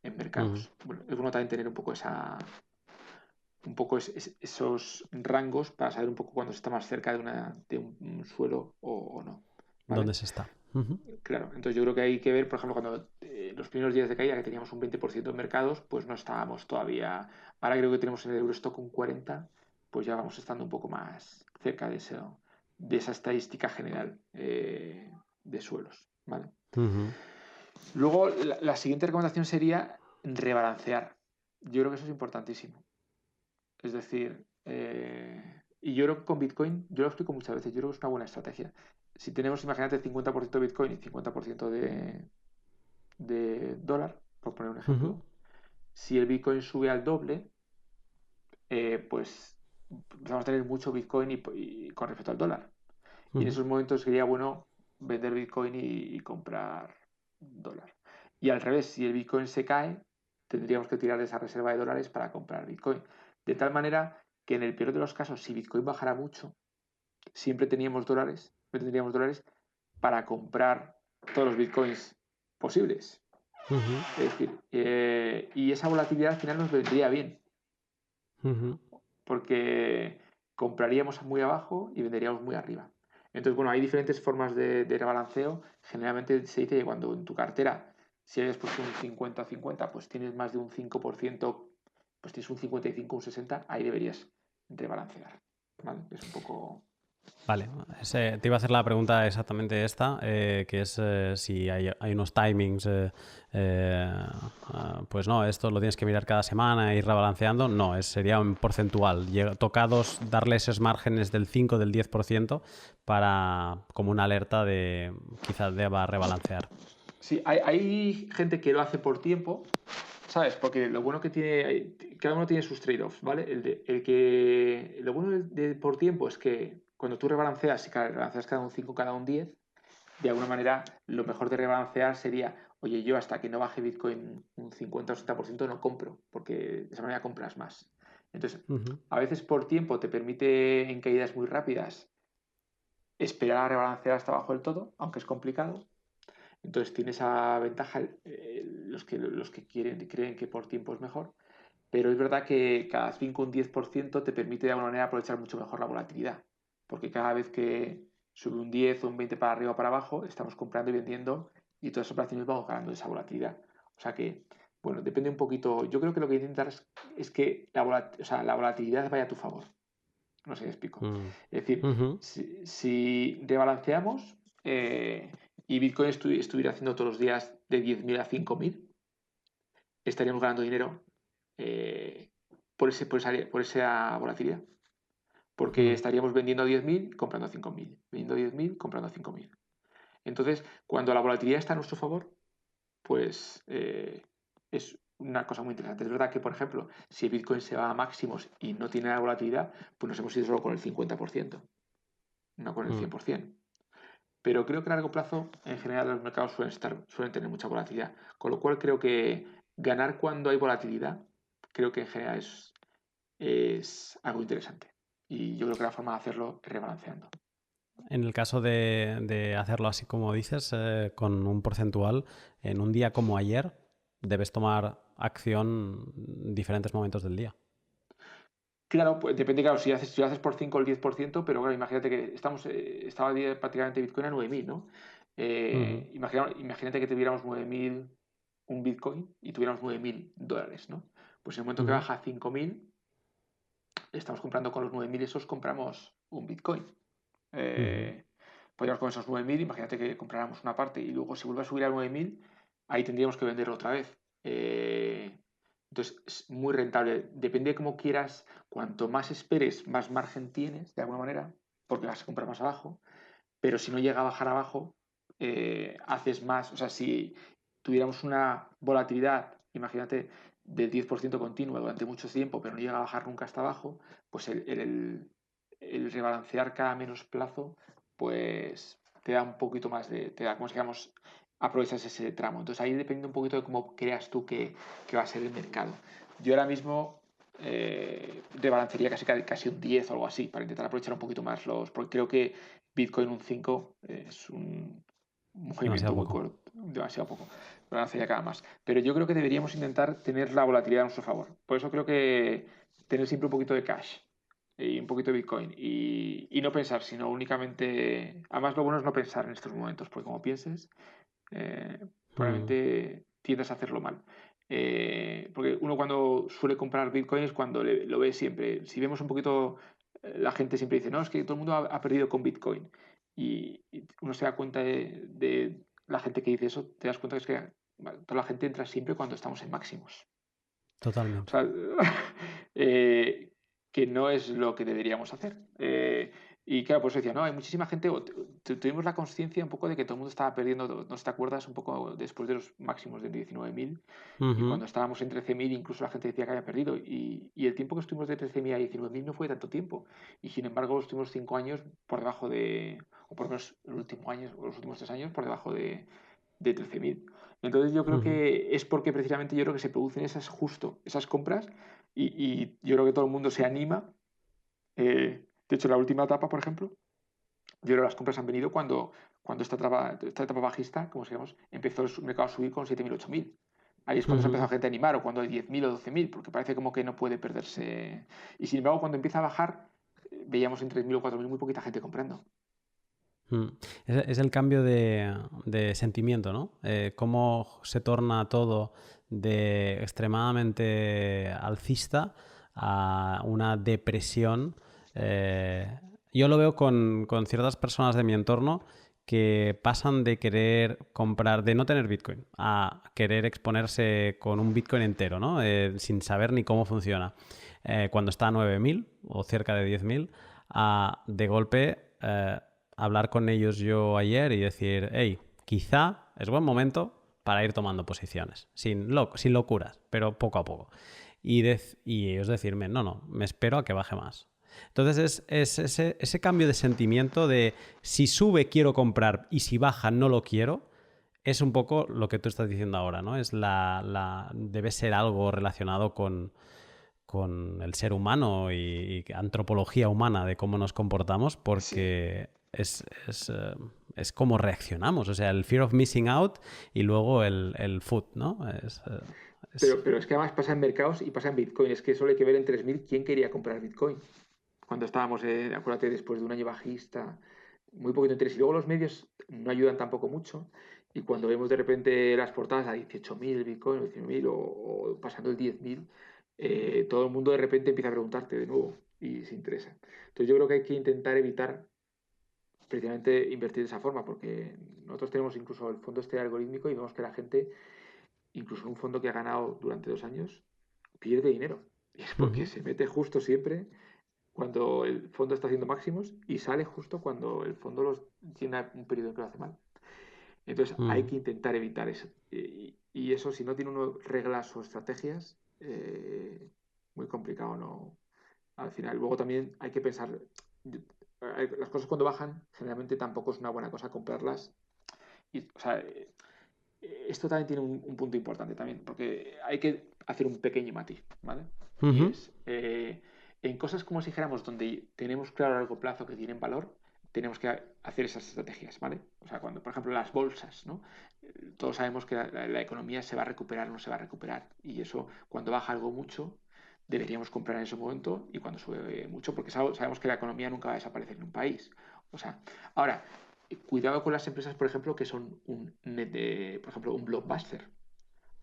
en Ujú. mercados. Bueno, es bueno también tener un poco esos rangos para saber un poco cuándo se está más cerca de un suelo o no. ¿Vale? ¿Dónde se está? Ujú. Claro, entonces yo creo que hay que ver, por ejemplo, cuando los primeros días de caída que teníamos un 20% en mercados, pues no estábamos todavía, ahora creo que tenemos en el Eurostock un 40%, pues ya vamos estando un poco más cerca de esa estadística general de suelos, ¿vale? Ujú. Luego, la siguiente recomendación sería rebalancear. Yo creo que eso es importantísimo. Es decir, y yo creo que con Bitcoin, yo lo explico muchas veces, yo creo que es una buena estrategia. Si tenemos, imagínate, 50% de Bitcoin y 50% de dólar, por poner un Ujú. ejemplo, si el Bitcoin sube al doble, pues vamos a tener mucho Bitcoin con respecto al dólar. Y en Ujú. esos momentos sería bueno vender Bitcoin y comprar dólar. Y al revés, si el Bitcoin se cae, tendríamos que tirar de esa reserva de dólares para comprar Bitcoin. De tal manera que en el peor de los casos, si Bitcoin bajara mucho, tendríamos dólares para comprar todos los Bitcoins posibles. Ujú. Es decir, y esa volatilidad al final nos vendría bien, Ujú. porque compraríamos muy abajo y venderíamos muy arriba. Entonces, bueno, hay diferentes formas de rebalanceo. Generalmente se dice que cuando en tu cartera, si hayas puesto un 50-50, pues tienes más de un 5%, pues tienes un 55, un 60, ahí deberías rebalancear. ¿Vale? Es un poco... Vale, te iba a hacer la pregunta exactamente esta, que es si hay unos timings, pues no, esto lo tienes que mirar cada semana e ir rebalanceando. No, sería un porcentual. Tocados, darle esos márgenes del 5, del 10% para como una alerta de quizás deba rebalancear. Sí, hay gente que lo hace por tiempo, ¿sabes? Porque lo bueno que tiene, cada uno tiene sus trade-offs, ¿vale? Lo bueno por tiempo es que cuando tú rebalanceas, si rebalanceas cada un 5, cada un 10, de alguna manera lo mejor de rebalancear sería, oye, yo hasta que no baje Bitcoin un 50 o 60% no compro, porque de esa manera compras más. Entonces, Ujú. a veces por tiempo te permite en caídas muy rápidas esperar a rebalancear hasta abajo del todo, aunque es complicado. Entonces tiene esa ventaja los que creen que por tiempo es mejor, pero es verdad que cada 5 o un 10% te permite de alguna manera aprovechar mucho mejor la volatilidad, porque cada vez que sube un 10 o un 20 para arriba o para abajo, estamos comprando y vendiendo y todas las operaciones vamos ganando esa volatilidad. O sea que, bueno, depende un poquito. Yo creo que lo que intentar es que la volatilidad vaya a tu favor. No sé si explico. Mm. Es decir, Ujú. si rebalanceamos y Bitcoin estuviera haciendo todos los días de 10.000 a 5.000, estaríamos ganando dinero eh, por esa volatilidad. Porque Mm. estaríamos vendiendo a 10.000, comprando a 5.000. Vendiendo a 10.000, comprando a 5.000. Entonces, cuando la volatilidad está a nuestro favor, pues es una cosa muy interesante. Es verdad que, por ejemplo, si el Bitcoin se va a máximos y no tiene la volatilidad, pues nos hemos ido solo con el 50%, no con el Mm. 100%. Pero creo que a largo plazo, en general, los mercados suelen tener mucha volatilidad. Con lo cual, creo que ganar cuando hay volatilidad, creo que en general es algo interesante. Y yo creo que la forma de hacerlo es rebalanceando. En el caso de hacerlo así como dices, con un porcentual, en un día como ayer, debes tomar acción en diferentes momentos del día. Claro, pues depende, claro, si lo haces por 5 o el 10%, pero claro, imagínate que estaba prácticamente Bitcoin a 9.000, ¿no? Ujú. Imagínate que tuviéramos 9.000 un Bitcoin y tuviéramos $9.000, ¿no? Pues en el momento que Ujú. baja a 5.000, estamos comprando con los 9.000 esos, compramos un Bitcoin. Ujú. Eh, Podríamos con esos 9.000, imagínate que compráramos una parte y luego si vuelve a subir a 9.000, ahí tendríamos que venderlo otra vez. Entonces es muy rentable. Depende de cómo quieras, cuanto más esperes, más margen tienes, de alguna manera, porque vas a comprar más abajo, pero si no llega a bajar abajo, haces más. O sea, si tuviéramos una volatilidad, imagínate, del 10% continua durante mucho tiempo, pero no llega a bajar nunca hasta abajo, pues el rebalancear cada menos plazo, pues te da un poquito más te da, como si digamos, aprovechas ese tramo. Entonces ahí depende un poquito de cómo creas tú que va a ser el mercado. Yo ahora mismo rebalancearía casi un 10 o algo así, para intentar aprovechar un poquito más porque creo que Bitcoin un 5 es un movimiento Demasiado muy poco. corto, demasiado poco. Rebalancearía cada más. Pero yo creo que deberíamos intentar tener la volatilidad a nuestro favor. Por eso creo que tener siempre un poquito de cash y un poquito de Bitcoin y no pensar, sino únicamente. Además, lo bueno es no pensar en estos momentos, porque como pienses, Mm. probablemente tiendas a hacerlo mal. Porque uno cuando suele comprar Bitcoin es cuando lo ve siempre. Si vemos un poquito, la gente siempre dice, no, es que todo el mundo ha perdido con Bitcoin. Y uno se da cuenta de la gente que dice eso, te das cuenta que es que toda la gente entra siempre cuando estamos en máximos. O Totalmente. sea, eh, que no es lo que deberíamos hacer. Y claro, pues decía, no, hay muchísima gente, tuvimos la conciencia un poco de que todo el mundo estaba perdiendo, no sé si te acuerdas, un poco después de los máximos de 19.000 y Ujú. cuando estábamos en 13.000 incluso la gente decía que había perdido y el tiempo que estuvimos de 13.000 a 19.000 no fue tanto tiempo y sin embargo estuvimos 5 años por debajo o por lo menos el último año, o los últimos 3 años por debajo de 13.000. Entonces yo creo Ujú. que es porque precisamente yo creo que se producen esas compras y yo creo que todo el mundo se anima. De hecho, la última etapa, por ejemplo, yo creo que las compras han venido cuando esta etapa bajista, como se llama, empezó el mercado a subir con 7.000, 8.000. Ahí es cuando se empezó Ujú. a gente a animar, o cuando hay 10.000 o 12.000, porque parece como que no puede perderse. Y sin embargo, cuando empieza a bajar, veíamos en 3.000 o 4.000 muy poquita gente comprando. Mm. Es el cambio de sentimiento, ¿no? Cómo se torna todo de extremadamente alcista a una depresión Yo lo veo con ciertas personas de mi entorno que pasan de querer comprar, de no tener Bitcoin, a querer exponerse con un Bitcoin entero, ¿no? Sin saber ni cómo funciona. Cuando está a 9.000 o cerca de 10.000, a de golpe hablar con ellos yo ayer y decir, hey, quizá es buen momento para ir tomando posiciones, sin locuras, pero poco a poco. Y ellos decirme, no, me espero a que baje más. Entonces es ese cambio de sentimiento de si sube quiero comprar y si baja no lo quiero, es un poco lo que tú estás diciendo ahora, ¿no? Debe ser algo relacionado con el ser humano y antropología humana de cómo nos comportamos, Sí. porque es como reaccionamos. O sea, el fear of missing out y luego el food, ¿no? Es- Pero es que además pasa en mercados y pasa en Bitcoin. Es que solo hay que ver en 3.000 quién quería comprar Bitcoin. Cuando estábamos, acuérdate, después de un año bajista, muy poquito interés. Y luego los medios no ayudan tampoco mucho. Y cuando vemos de repente las portadas a 18.000 Bitcoin, 19.000 o pasando el 10.000, todo el mundo de repente empieza a preguntarte de nuevo y se interesa. Entonces yo creo que hay que intentar evitar precisamente invertir de esa forma, porque nosotros tenemos incluso el fondo este algorítmico y vemos que la gente, incluso en un fondo que ha ganado durante 2 años, pierde dinero. Y es porque Ujú. se mete justo siempre cuando el fondo está haciendo máximos y sale justo cuando el fondo tiene un periodo que lo hace mal. Entonces hay Mm. que intentar evitar eso. Y eso, si no tiene uno reglas o estrategias, muy complicado no. Al final, luego también hay que pensar, las cosas cuando bajan, generalmente tampoco es una buena cosa comprarlas. O sea, esto también tiene un punto importante también, porque hay que hacer un pequeño matiz, ¿vale? Y Ujú. es, en cosas como si dijéramos donde tenemos claro a largo plazo que tienen valor, tenemos que hacer esas estrategias, ¿vale? O sea, cuando, por ejemplo, las bolsas, ¿no? Todos sabemos que la economía se va a recuperar o no se va a recuperar, y eso, cuando baja algo mucho, deberíamos comprar en ese momento, y cuando sube mucho, porque sabemos que la economía nunca va a desaparecer en un país. O sea, ahora, cuidado con las empresas, por ejemplo, que son por ejemplo, un blockbuster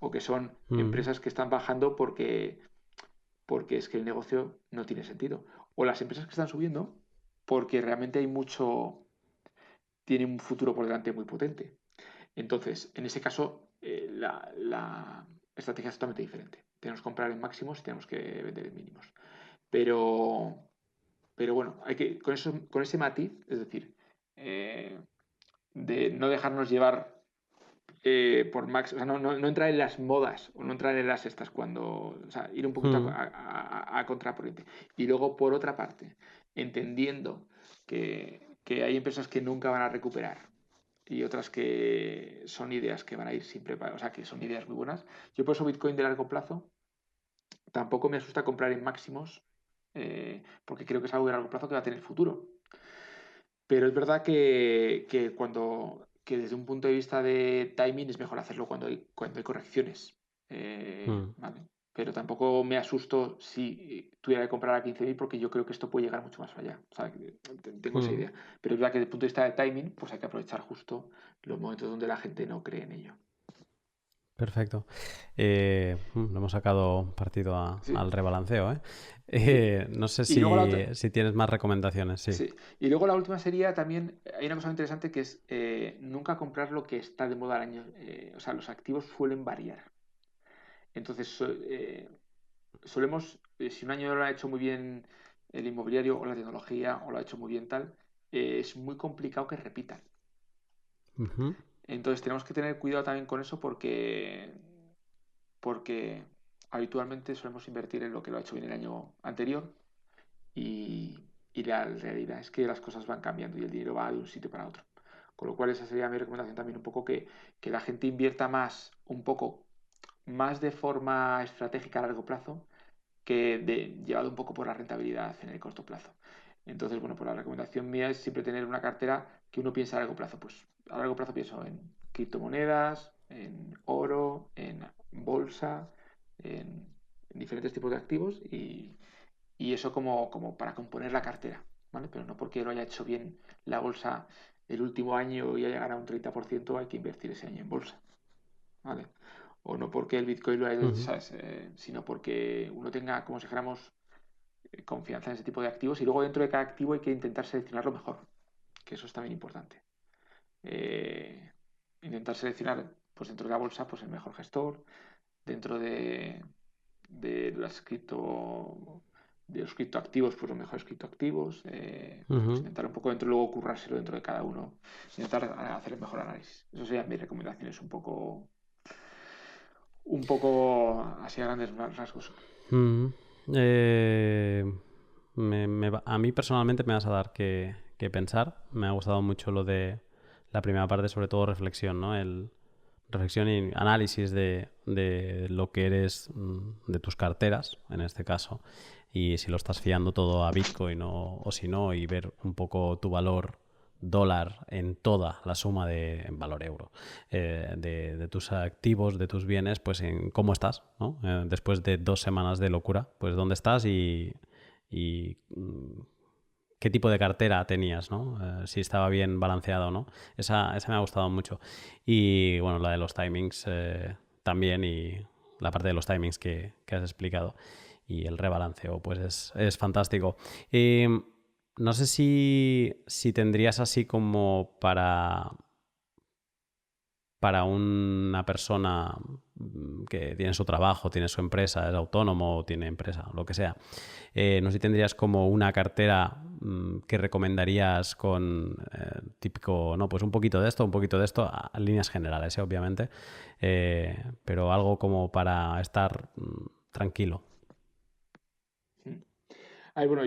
o que son Mm. empresas que están bajando porque es que el negocio no tiene sentido. O las empresas que están subiendo porque realmente tienen un futuro por delante muy potente. Entonces, en ese caso, la estrategia es totalmente diferente. Tenemos que comprar en máximos y tenemos que vender en mínimos. Pero, pero bueno, con ese matiz, es decir, eh, de no dejarnos llevar por Max, o sea, no entrar en las modas o no entrar en las estas cuando, o sea, ir un poquito Mm. a contracorriente. Y luego, por otra parte, entendiendo que hay empresas que nunca van a recuperar y otras que son ideas que van a ir siempre, o sea, que son ideas muy buenas. Yo por eso Bitcoin de largo plazo tampoco me asusta comprar en máximos porque creo que es algo de largo plazo que va a tener futuro. Pero es verdad que desde un punto de vista de timing es mejor hacerlo cuando hay correcciones. Mm. Vale. Pero tampoco me asusto si tuviera que comprar a 15.000 porque yo creo que esto puede llegar mucho más allá. O sea, tengo esa Mm. idea. Pero es verdad que desde el punto de vista de timing, pues hay que aprovechar justo los momentos donde la gente no cree en ello. Perfecto. Le hemos sacado partido Sí, al rebalanceo, ¿eh? sí. No sé Y luego la otra, si tienes más recomendaciones, sí. sí. Y luego la última sería también, hay una cosa muy interesante que es nunca comprar lo que está de moda al año. O sea, los activos suelen variar. Entonces, solemos, si un año lo ha hecho muy bien el inmobiliario o la tecnología o lo ha hecho muy bien tal, es muy complicado que repitan. Ujú. Entonces, tenemos que tener cuidado también con eso porque habitualmente solemos invertir en lo que lo ha hecho bien el año anterior y la realidad es que las cosas van cambiando y el dinero va de un sitio para otro. Con lo cual esa sería mi recomendación también un poco que la gente invierta más, un poco más de forma estratégica a largo plazo que llevado un poco por la rentabilidad en el corto plazo. Entonces, bueno, pues la recomendación mía es siempre tener una cartera que uno piensa a largo plazo. Pues a largo plazo pienso en criptomonedas, en oro, en bolsa, en diferentes tipos de activos y eso como para componer la cartera, ¿vale? Pero no porque lo haya hecho bien la bolsa el último año y haya ganado un 30% hay que invertir ese año en bolsa, ¿vale? O no porque el Bitcoin lo haya hecho, Ujú. ¿sabes? Sino porque uno tenga, como si dijéramos, confianza en ese tipo de activos y luego dentro de cada activo hay que intentar seleccionar lo mejor, que eso es también importante. Eh, Intentar seleccionar pues dentro de la bolsa pues el mejor gestor, dentro de las cripto de los criptoactivos, pues los mejores criptoactivos, pues Ujú. intentar un poco dentro, luego currárselo dentro de cada uno, intentar hacer el mejor análisis. Eso serían mis recomendaciones un poco así a grandes rasgos. Mm. Eh, a mí personalmente me vas a dar que pensar. Me ha gustado mucho lo de la primera parte, sobre todo reflexión, ¿no? Reflexión y análisis de lo que eres, de tus carteras, en este caso, y si lo estás fiando todo a Bitcoin o si no, y ver un poco tu valor dólar en toda la suma en valor euro de tus activos, de tus bienes, pues en cómo estás, ¿no? Después de 2 semanas de locura, pues dónde estás y qué tipo de cartera tenías, ¿no? Si estaba bien balanceado o no. Esa me ha gustado mucho. Y bueno, la de los timings también y la parte de los timings que has explicado y el rebalanceo, pues es fantástico. Y no sé si tendrías así como para una persona que tiene su trabajo, tiene su empresa, es autónomo, tiene empresa, lo que sea. No sé si tendrías como una cartera que recomendarías con típico, no, pues un poquito de esto, a líneas generales, obviamente, pero algo como para estar tranquilo. Ay, bueno,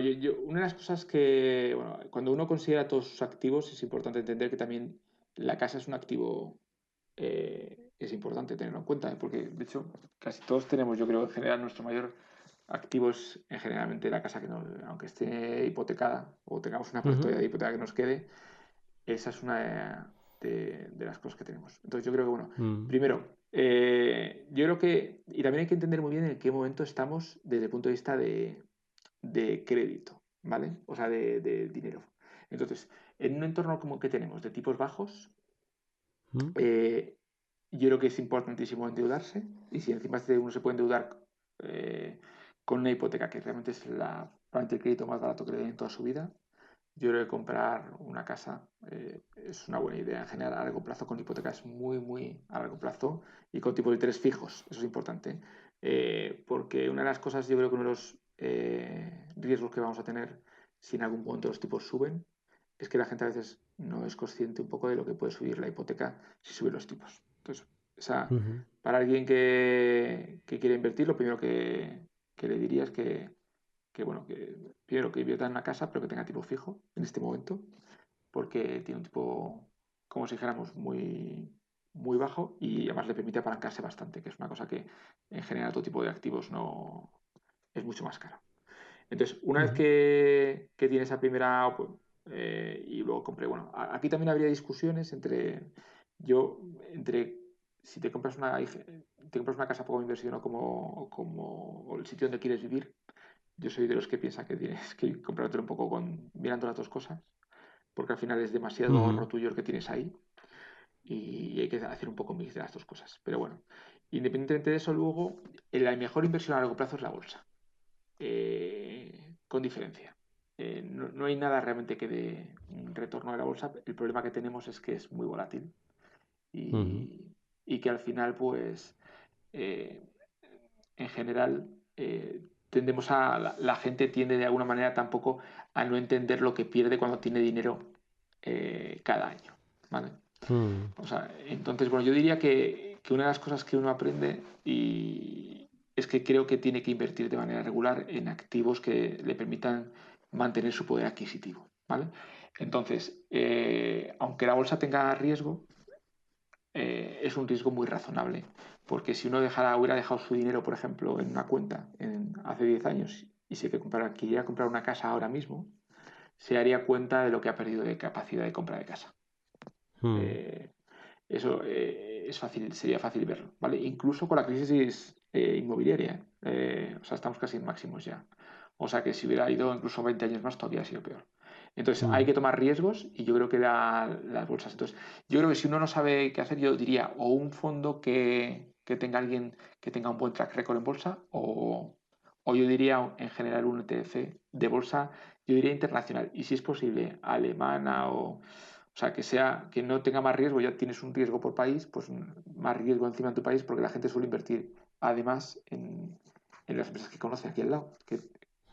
una de las cosas que, bueno, cuando uno considera todos sus activos, es importante entender que también la casa es un activo, es importante tenerlo en cuenta, porque de hecho casi todos tenemos, yo creo, en general, nuestro mayor activo es en generalmente la casa que aunque esté hipotecada o tengamos una parte Ujú. todavía de hipoteca que nos quede, esa es una de las cosas que tenemos. Entonces yo creo que, bueno, Mm. primero, yo creo que, y también hay que entender muy bien en qué momento estamos desde el punto de vista de crédito, ¿vale? O sea, de dinero. Entonces, en un entorno como el que tenemos de tipos bajos, Mm. eh, yo creo que es importantísimo endeudarse y si encima uno se puede endeudar con una hipoteca que realmente es probablemente el crédito más barato que le den en toda su vida, yo creo que comprar una casa es una buena idea. En general, a largo plazo con hipotecas muy, muy a largo plazo y con tipos de interés fijos. Eso es importante. Porque una de las cosas, yo creo que uno de los riesgos que vamos a tener si en algún momento los tipos suben es que la gente a veces no es consciente un poco de lo que puede subir la hipoteca si suben los tipos. Entonces, Ujú. para alguien que quiere invertir, lo primero que le diría es que bueno, que primero que invierta en una casa, pero que tenga tipo fijo en este momento, porque tiene un tipo, como si dijéramos, muy, muy bajo y además le permite apalancarse bastante, que es una cosa que en general todo tipo de activos no es mucho más caro. Entonces, una vez Ujú. que tiene esa primera, pues, y luego compré, bueno, aquí también habría discusiones entre si te compras una casa como inversión o como el sitio donde quieres vivir. Yo soy de los que piensa que tienes que comprártelo un poco mirando las dos cosas, porque al final es demasiado Ujú. ahorro tuyo el que tienes ahí y hay que hacer un poco mix de las dos cosas. Pero bueno, independientemente de eso, luego la mejor inversión a largo plazo es la bolsa, con diferencia. No hay nada realmente que dé un retorno de la bolsa. El problema que tenemos es que es muy volátil Ujú. y que al final, pues, eh, en general, tendemos la gente tiende de alguna manera tampoco a no entender lo que pierde cuando tiene dinero cada año, ¿vale? Mm. O sea, entonces, bueno, yo diría que una de las cosas que uno aprende es que creo que tiene que invertir de manera regular en activos que le permitan mantener su poder adquisitivo, ¿vale? Entonces, aunque la bolsa tenga riesgo, es un riesgo muy razonable, porque si uno hubiera dejado su dinero, por ejemplo, en una cuenta hace 10 años y quisiera comprar una casa ahora mismo, se daría cuenta de lo que ha perdido de capacidad de compra de casa. Mm. Eh, Eso sería fácil verlo, ¿vale? Incluso con la crisis inmobiliaria, o sea, estamos casi en máximos ya. O sea que si hubiera ido incluso 20 años más, todavía ha sido peor. Entonces, hay Ujú. que tomar riesgos y yo creo que las bolsas. Entonces, yo creo que si uno no sabe qué hacer, yo diría o un fondo que tenga alguien que tenga un buen track record en bolsa o yo diría en general un ETF de bolsa, yo diría internacional, y si es posible alemana o sea, que no tenga más riesgo, ya tienes un riesgo por país, pues más riesgo encima en tu país, porque la gente suele invertir además en las empresas que conoce aquí al lado, que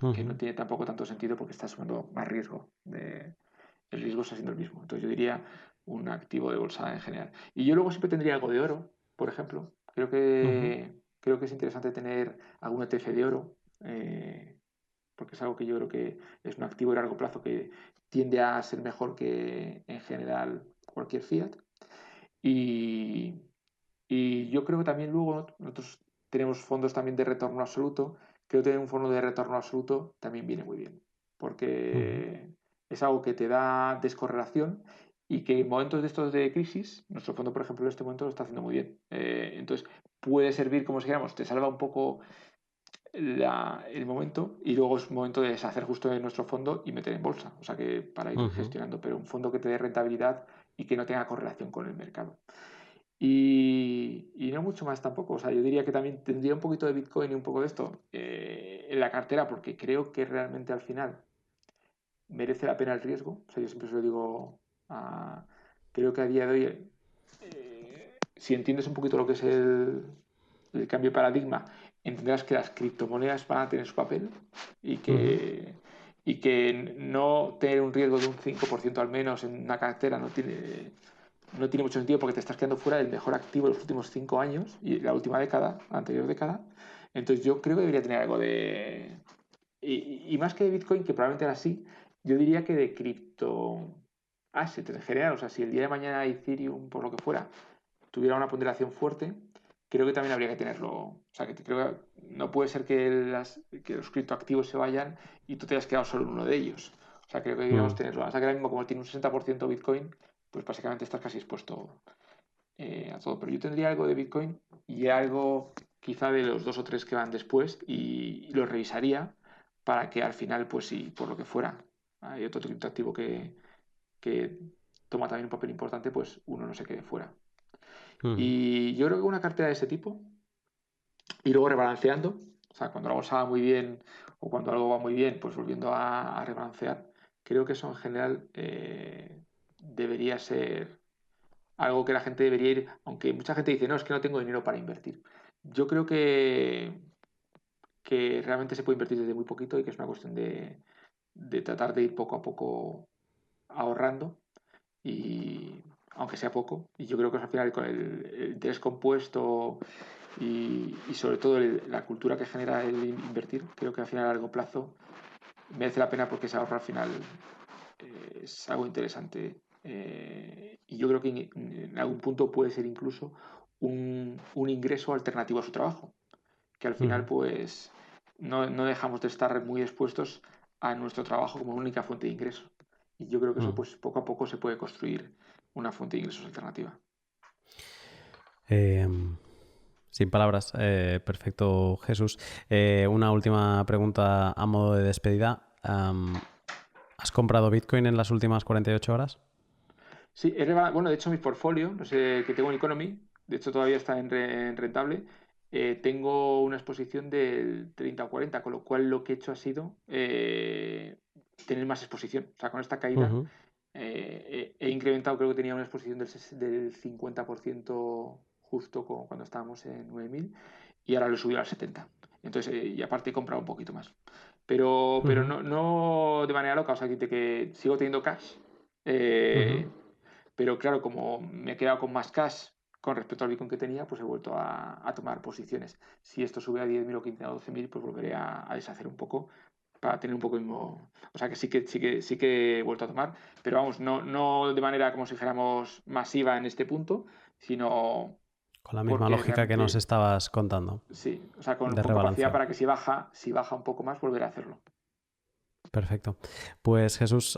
no Ujú. tiene tampoco tanto sentido porque está asumiendo más riesgo. El riesgo está siendo el mismo. Entonces yo diría un activo de bolsa en general. Y yo luego siempre tendría algo de oro, por ejemplo. Ujú. Creo que es interesante tener algún ETF de oro, porque es algo que yo creo que es un activo de largo plazo que tiende a ser mejor que en general cualquier fiat. Y, y yo creo que también luego nosotros tenemos fondos también de retorno absoluto. Creo que tener un fondo de retorno absoluto también viene muy bien, Ujú. porque es algo que te da descorrelación y que en momentos de estos de crisis, nuestro fondo, por ejemplo, en este momento lo está haciendo muy bien. Entonces, puede servir, como si dijéramos, te salva un poco el momento y luego es momento de deshacer justo de nuestro fondo y meter en bolsa, o sea que para ir Ujú. gestionando, pero un fondo que te dé rentabilidad y que no tenga correlación con el mercado. Y no mucho más tampoco. O sea, yo diría que también tendría un poquito de Bitcoin y un poco de esto en la cartera porque creo que realmente al final merece la pena el riesgo. O sea, yo siempre se lo digo creo que a día de hoy, si entiendes un poquito lo que es el cambio de paradigma, entenderás que las criptomonedas van a tener su papel y Ujú. que, y que no tener un riesgo de un 5% al menos en una cartera no tiene mucho sentido porque te estás quedando fuera del mejor activo de los últimos 5 años y la última década, la anterior década. Entonces yo creo que debería tener algo de... Y más que de Bitcoin, que probablemente era así, yo diría que de cripto assets en general. O sea, si el día de mañana Ethereum, por lo que fuera, tuviera una ponderación fuerte, creo que también habría que tenerlo. O sea, que creo que no puede ser que los criptoactivos se vayan y tú te hayas quedado solo en uno de ellos. O sea, creo que deberíamos Mm. tenerlo. O sea, que ahora mismo, como tiene un 60% Bitcoin, pues básicamente estás casi expuesto a todo. Pero yo tendría algo de Bitcoin y algo quizá de los dos o tres que van después y los revisaría para que al final, pues si por lo que fuera hay otro criptoactivo que toma también un papel importante, pues uno no se quede fuera. Ujú. Y yo creo que una cartera de ese tipo y luego rebalanceando, o sea, cuando la bolsa va muy bien o cuando algo va muy bien, pues volviendo a rebalancear, creo que eso en general debería ser algo que la gente debería ir, aunque mucha gente dice, no, es que no tengo dinero para invertir. Yo creo que realmente se puede invertir desde muy poquito y que es una cuestión de tratar de ir poco a poco ahorrando y aunque sea poco, y yo creo que al final con el interés compuesto y sobre todo la cultura que genera el invertir, creo que al final a largo plazo merece la pena porque ese ahorro al final es algo interesante y yo creo que en algún punto puede ser incluso un ingreso alternativo a su trabajo, que al final Ujú. pues no dejamos de estar muy expuestos a nuestro trabajo como única fuente de ingreso. Y yo creo que eso Ujú. pues poco a poco se puede construir una fuente de ingresos alternativa. Em, Sin palabras. Perfecto, Jesús. Una última pregunta a modo de despedida. ¿Has comprado Bitcoin en las últimas 48 horas? Sí, bueno, de hecho mi portfolio, no sé, que tengo en Economy, de hecho todavía está en rentable, tengo una exposición del 30 o 40, con lo cual lo que he hecho ha sido tener más exposición. O sea, con esta caída Ujú. he incrementado, creo que tenía una exposición del 50% justo cuando estábamos en 9.000 y ahora lo he subido al 70%. Entonces, y aparte he comprado un poquito más. Pero Ujú. no de manera loca, o sea, que sigo teniendo cash. Ujú. eh, pero claro, como me he quedado con más cash con respecto al Bitcoin que tenía, pues he vuelto a tomar posiciones. Si esto sube a 10.000 o 15 o 12.000, pues volveré a deshacer un poco para tener un poco el mismo. O sea que sí que he vuelto a tomar, pero vamos, no de manera como si dijéramos masiva en este punto, sino Con la misma porque lógica que nos realmente estabas contando, sí, o sea, con, de con capacidad rebalanceo. para que si baja un poco más, volver a hacerlo. Perfecto. Pues Jesús,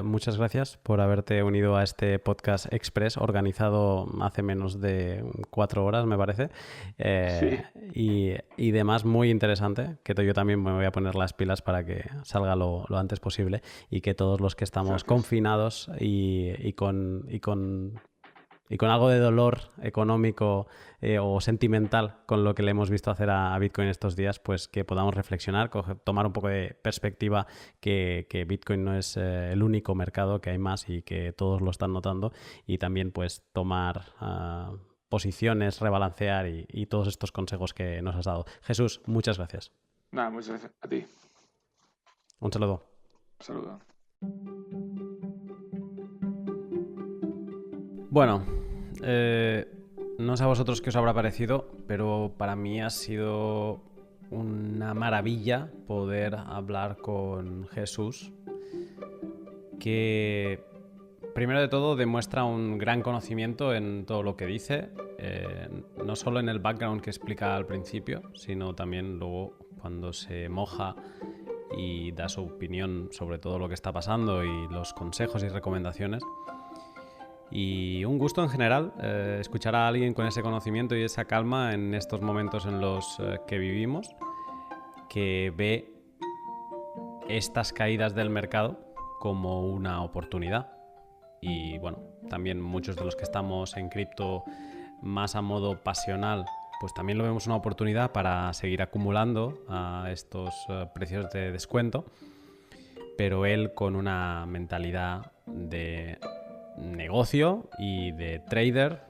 muchas gracias por haberte unido a este podcast express organizado hace menos de 4 horas, me parece. Eh, Sí, y demás, muy interesante, que yo también me voy a poner las pilas para que salga lo antes posible y que todos los que estamos gracias. confinados y con Y con algo de dolor económico o sentimental con lo que le hemos visto hacer a Bitcoin estos días, pues que podamos reflexionar, tomar un poco de perspectiva que Bitcoin no es el único mercado, que hay más y que todos lo están notando, y también pues tomar posiciones, rebalancear y todos estos consejos que nos has dado. Jesús, muchas gracias. Nada, muchas gracias a ti. Un saludo. Un saludo. Bueno, no sé a vosotros qué os habrá parecido, pero para mí ha sido una maravilla poder hablar con Jesús, que primero de todo demuestra un gran conocimiento en todo lo que dice, no solo en el background que explica al principio, sino también luego cuando se moja y da su opinión sobre todo lo que está pasando y los consejos y recomendaciones. Y un gusto en general escuchar a alguien con ese conocimiento y esa calma en estos momentos en los que vivimos, que ve estas caídas del mercado como una oportunidad. Y bueno, también muchos de los que estamos en cripto más a modo pasional, pues también lo vemos una oportunidad para seguir acumulando a estos precios de descuento, pero él con una mentalidad de negocio y de trader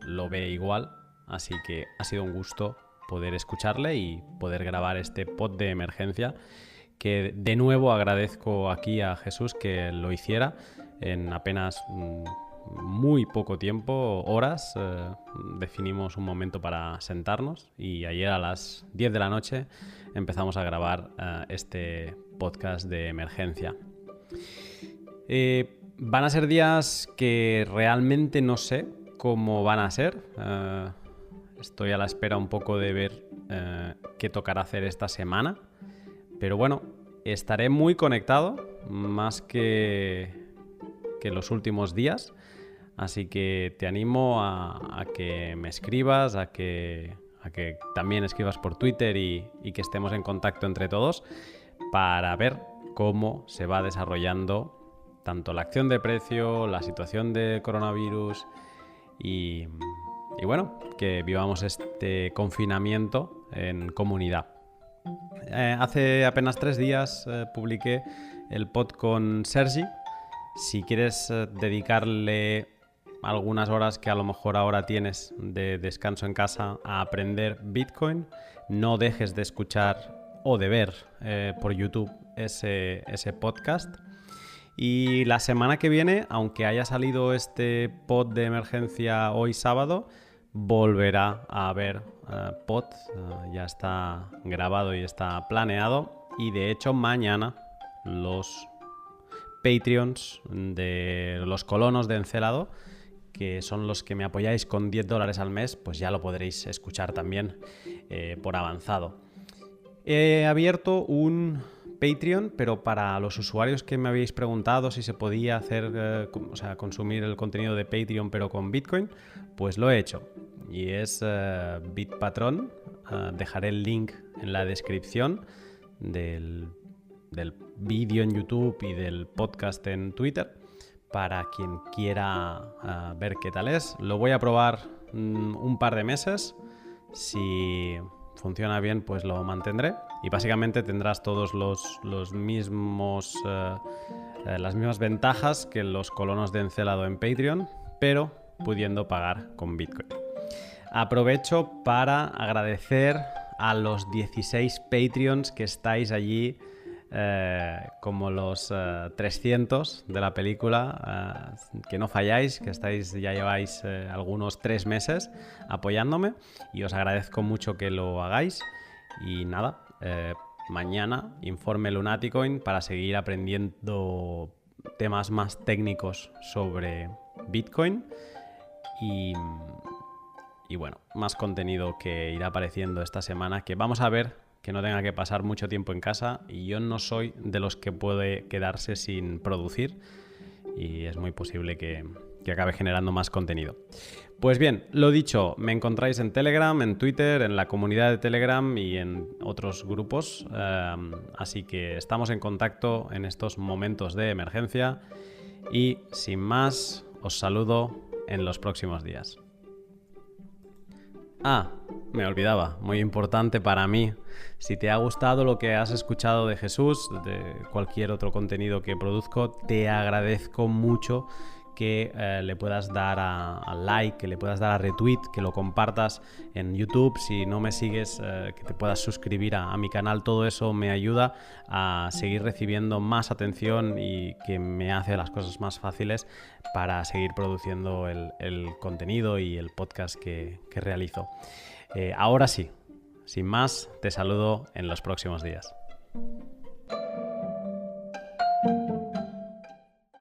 lo ve igual, así que ha sido un gusto poder escucharle y poder grabar este pod de emergencia, que de nuevo agradezco aquí a Jesús que lo hiciera en apenas muy poco tiempo, horas. Definimos un momento para sentarnos y ayer a las 10 de la noche empezamos a grabar este podcast de emergencia. Van a ser días que realmente no sé cómo van a ser. Estoy a la espera un poco de ver qué tocará hacer esta semana. Pero bueno, estaré muy conectado, más que los últimos días. Así que te animo a que me escribas, a que también escribas por Twitter y que estemos en contacto entre todos para ver cómo se va desarrollando tanto la acción de precio, la situación de coronavirus y bueno, que vivamos este confinamiento en comunidad. Hace apenas 3 días publiqué el pod con Sergi. Si quieres dedicarle algunas horas que a lo mejor ahora tienes de descanso en casa a aprender Bitcoin, no dejes de escuchar o de ver por YouTube ese podcast. Y la semana que viene, aunque haya salido este pod de emergencia hoy sábado, volverá a haber pod. Ya está grabado y está planeado. Y de hecho mañana los Patreons de los colonos de Encelado, que son los que me apoyáis con $10 al mes, pues ya lo podréis escuchar también por avanzado. He abierto un Patreon, pero para los usuarios que me habéis preguntado si se podía hacer, consumir el contenido de Patreon pero con Bitcoin, pues lo he hecho. Y es Bitpatron. Dejaré el link en la descripción del vídeo en YouTube y del podcast en Twitter para quien quiera ver qué tal es. Lo voy a probar un par de meses. Si funciona bien, pues lo mantendré. Y básicamente tendrás todos los mismos las mismas ventajas que los colonos de Encelado en Patreon, pero pudiendo pagar con Bitcoin. Aprovecho para agradecer a los 16 Patreons que estáis allí, como los 300 de la película, que no falláis, que ya lleváis algunos 3 meses apoyándome, y os agradezco mucho que lo hagáis. Y nada, mañana informe Lunaticoin para seguir aprendiendo temas más técnicos sobre Bitcoin y bueno, más contenido que irá apareciendo esta semana, que vamos a ver que no tenga que pasar mucho tiempo en casa, y yo no soy de los que puede quedarse sin producir y es muy posible que acabe generando más contenido. Pues bien, lo dicho, me encontráis en Telegram, en Twitter, en la comunidad de Telegram y en otros grupos, así que estamos en contacto en estos momentos de emergencia y sin más, os saludo en los próximos días. Me olvidaba, muy importante para mí. Si te ha gustado lo que has escuchado de Jesús, de cualquier otro contenido que produzco, te agradezco mucho que le puedas dar a like, que le puedas dar a retweet, que lo compartas en YouTube. Si no me sigues, que te puedas suscribir a mi canal. Todo eso me ayuda a seguir recibiendo más atención y que me hace las cosas más fáciles para seguir produciendo el contenido y el podcast que realizo. Ahora sí, sin más, te saludo en los próximos días.